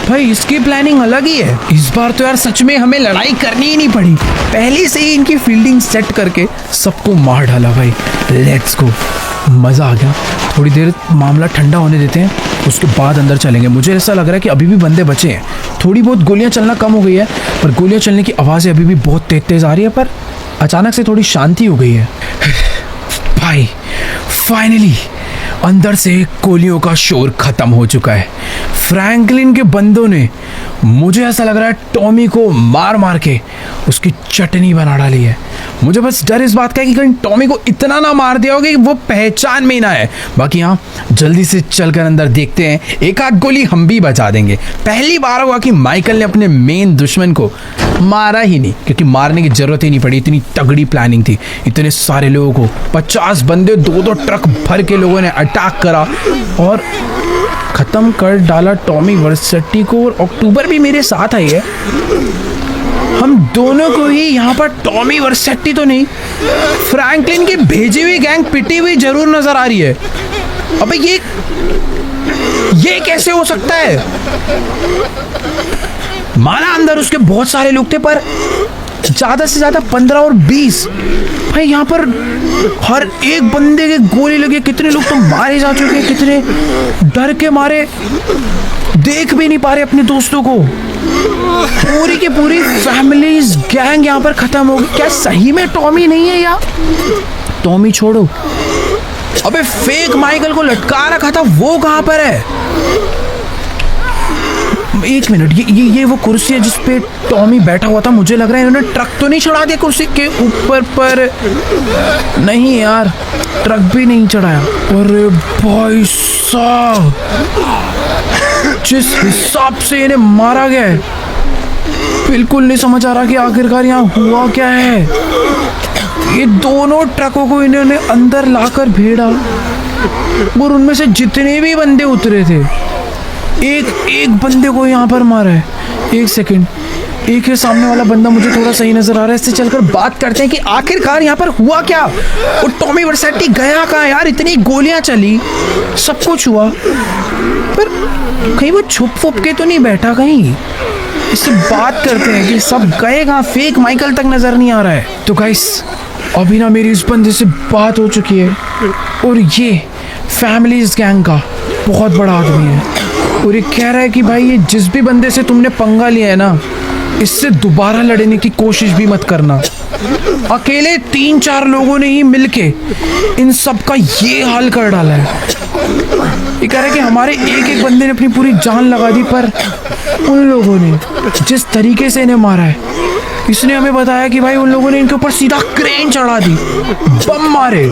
भाई इसकी प्लानिंग अलग ही है। इस बार तो यार सच में हमें लड़ाई करनी ही नहीं पड़ी, पहले से ही इनकी फील्डिंग सेट करके सबको मार डाला भाई। लेट्स गो, मज़ा आ गया। थोड़ी देर मामला ठंडा होने देते हैं, उसके बाद अंदर चलेंगे। मुझे ऐसा लग रहा है कि अभी भी बंदे बचे हैं। थोड़ी बहुत गोलियां चलना कम हो गई है, पर गोलियां चलने की आवाज़ें अभी भी बहुत तेज तेज आ रही है। पर अचानक से थोड़ी शांति हो गई है। भाई फाइनली अंदर से गोलियों का शोर खत्म हो चुका है। फ्रैंकलिन के बंदों ने, मुझे ऐसा लग रहा है, टॉमी को मार मार के उसकी चटनी बना डाली है। मुझे बस डर इस बात का है कि कहीं टॉमी को इतना ना मार दिया होगा कि वो पहचान में ही ना है। बाकी हाँ, जल्दी से चलकर अंदर देखते हैं, एक आध गोली हम भी बचा देंगे। पहली बार हुआ कि माइकल ने अपने मेन दुश्मन को मारा ही नहीं, क्योंकि मारने की जरूरत ही नहीं पड़ी। इतनी तगड़ी प्लानिंग थी, इतने सारे लोगों को, 50 बंदे, 2-2 ट्रक भर के लोगों ने अटैक करा और खत्म कर डाला टॉमी वर्सेटी को। और अक्टूबर भी मेरे साथ आई है। हम दोनों को ही यहाँ पर टॉमी वर्सेटी तो नहीं, फ्रैंकलिन की भेजी हुई गैंग पिटी हुई जरूर नजर आ रही है। अबे ये कैसे हो सकता है? माना अंदर उसके बहुत सारे लोग थे, पर ज्यादा से ज्यादा 15 और 20। भाई यहाँ पर हर एक बंदे के गोली लगी। कितने लोग तो मारे जा चुके हैं, कितने डर के मारे देख भी नहीं पा रहे अपने दोस्तों को। पूरी की पूरी फैमिलीज गैंग यहाँ पर खत्म हो गई। क्या सही में टॉमी नहीं है या? टॉमी छोड़ो, अबे फेक माइकल को लटका रखा था, वो कहाँ पर है? एक मिनट, ये वो कुर्सी है जिस पे टॉमी बैठा हुआ था। मुझे लग रहा है इन्होंने ट्रक तो नहीं चढ़ा दिया कुर्सी के ऊपर, पर नहीं यार, ट्रक भी नहीं चढ़ाया। अरे भाई साहब, जिस हिसाब से इन्हें मारा गया है, बिल्कुल नहीं समझ आ रहा कि आखिरकार यहाँ हुआ क्या है। ये दोनों ट्रकों को इन्होंने अंदर लाकर भेड़ा और उनमें से जितने भी बंदे उतरे थे एक एक बंदे को यहाँ पर मारा है। एक सेकंड, एक ये सामने वाला बंदा मुझे थोड़ा सही नजर आ रहा है, इससे चलकर बात करते हैं कि आखिरकार यहाँ पर हुआ क्या। और टॉमी वर्सेटी गया कहाँ यार? इतनी गोलियां चली, सब कुछ हुआ, पर कहीं वो छुप फुप के तो नहीं बैठा कहीं? इससे बात करते हैं कि सब गए कहाँ। फेक माइकल तक नजर नहीं आ रहा है। तो गाइस अभी ना मेरी इस बंदे से बात हो चुकी है और ये फैमिलीज गैंग का बहुत बड़ा आदमी है और ये कह रहा है कि भाई ये जिस भी बंदे से तुमने पंगा लिया है ना, इससे दोबारा लड़ने की कोशिश भी मत करना। अकेले 3-4 लोगों ने ही मिलके इन सब का ये हाल कर डाला है। ये कह रहा है कि हमारे एक एक बंदे ने अपनी पूरी जान लगा दी, पर उन लोगों ने जिस तरीके से इन्हें मारा है, इसने हमें बताया कि भाई उन लोगों ने इनके ऊपर सीधा क्रेन चढ़ा दी, बम मारे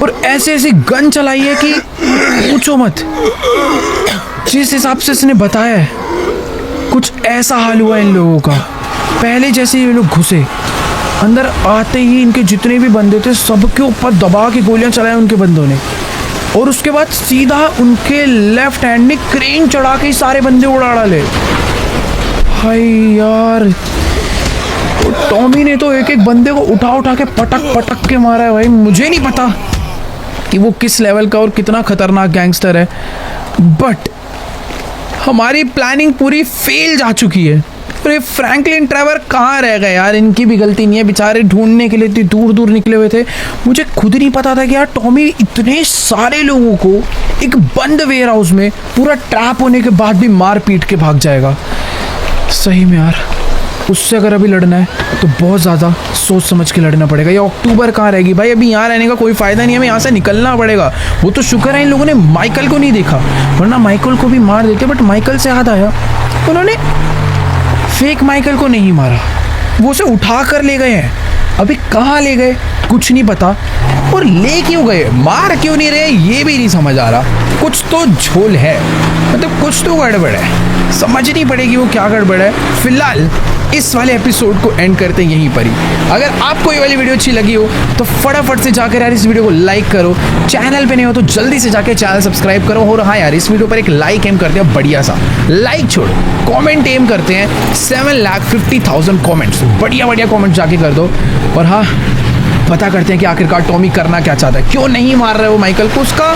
और ऐसे ऐसी गन चलाई है कि पूछो मत। जिस हिसाब से इसने बताया है कुछ ऐसा हाल हुआ इन लोगों का। पहले जैसे ये लोग घुसे, अंदर आते ही इनके जितने भी बंदे थे सबके ऊपर दबा के गोलियां चलाई उनके बंदों ने, और उसके बाद सीधा उनके लेफ्ट हैंड में क्रेन चढ़ा के सारे बंदे उड़ा डाले। हाय यार, टॉमी ने तो एक एक बंदे को उठा उठा के पटक पटक के मारा है। भाई मुझे नहीं पता कि वो किस लेवल का और कितना खतरनाक गैंगस्टर है, बट हमारी प्लानिंग पूरी फेल जा चुकी है। अरे फ्रैंकलिन ट्रेवर कहाँ रह गए यार? इनकी भी गलती नहीं है, बेचारे ढूंढने के लिए इतनी दूर दूर निकले हुए थे। मुझे खुद नहीं पता था कि यार टॉमी इतने सारे लोगों को एक बंद वेयर हाउस में पूरा ट्रैप होने के बाद भी मार पीट के भाग जाएगा। सही में यार, उससे अगर अभी लड़ना है तो बहुत ज़्यादा सोच समझ के लड़ना पड़ेगा। ये अक्टूबर कहाँ रहेगी भाई? अभी यहाँ रहने का कोई फ़ायदा नहीं है, हमें यहाँ से निकलना पड़ेगा। वो तो शुक्र है इन लोगों ने माइकल को नहीं देखा, वरना माइकल को भी मार देते। बट माइकल से याद आया, उन्होंने फेक माइकल को नहीं मारा, वो उसे उठा कर ले गए हैं। अभी कहाँ ले गए कुछ नहीं पता, और ले क्यों गए, मार क्यों नहीं रहे, ये भी नहीं समझ आ रहा। कुछ तो झोल है, मतलब कुछ तो गड़बड़ है, समझनी पड़ेगी वो क्या गड़बड़ है। फिलहाल इस वाले एपिसोड को एंड करते हैं यहीं पर ही। अगर आपको ये वाली वीडियो अच्छी लगी हो तो फटाफट से जाकर यार इस वीडियो को लाइक करो। चैनल पे नहीं हो तो जल्दी से जाकर चैनल सब्सक्राइब करो। और हाँ यार, इस वीडियो पर एक लाइक एम करते हैं, बढ़िया सा लाइक छोड़ो, कमेंट एम करते हैं 7,50,000 कमेंट्स, बढ़िया बढ़िया कमेंट जाके कर दो। और हाँ, पता करते हैं कि आखिरकार टॉमी करना क्या चाहता है, क्यों नहीं मार रहे हो माइकल को, उसका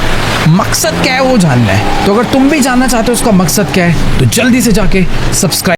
मकसद क्या है वो जानना है। तो अगर तुम भी जानना चाहते हो उसका मकसद क्या है तो जल्दी से जाके सब्सक्राइब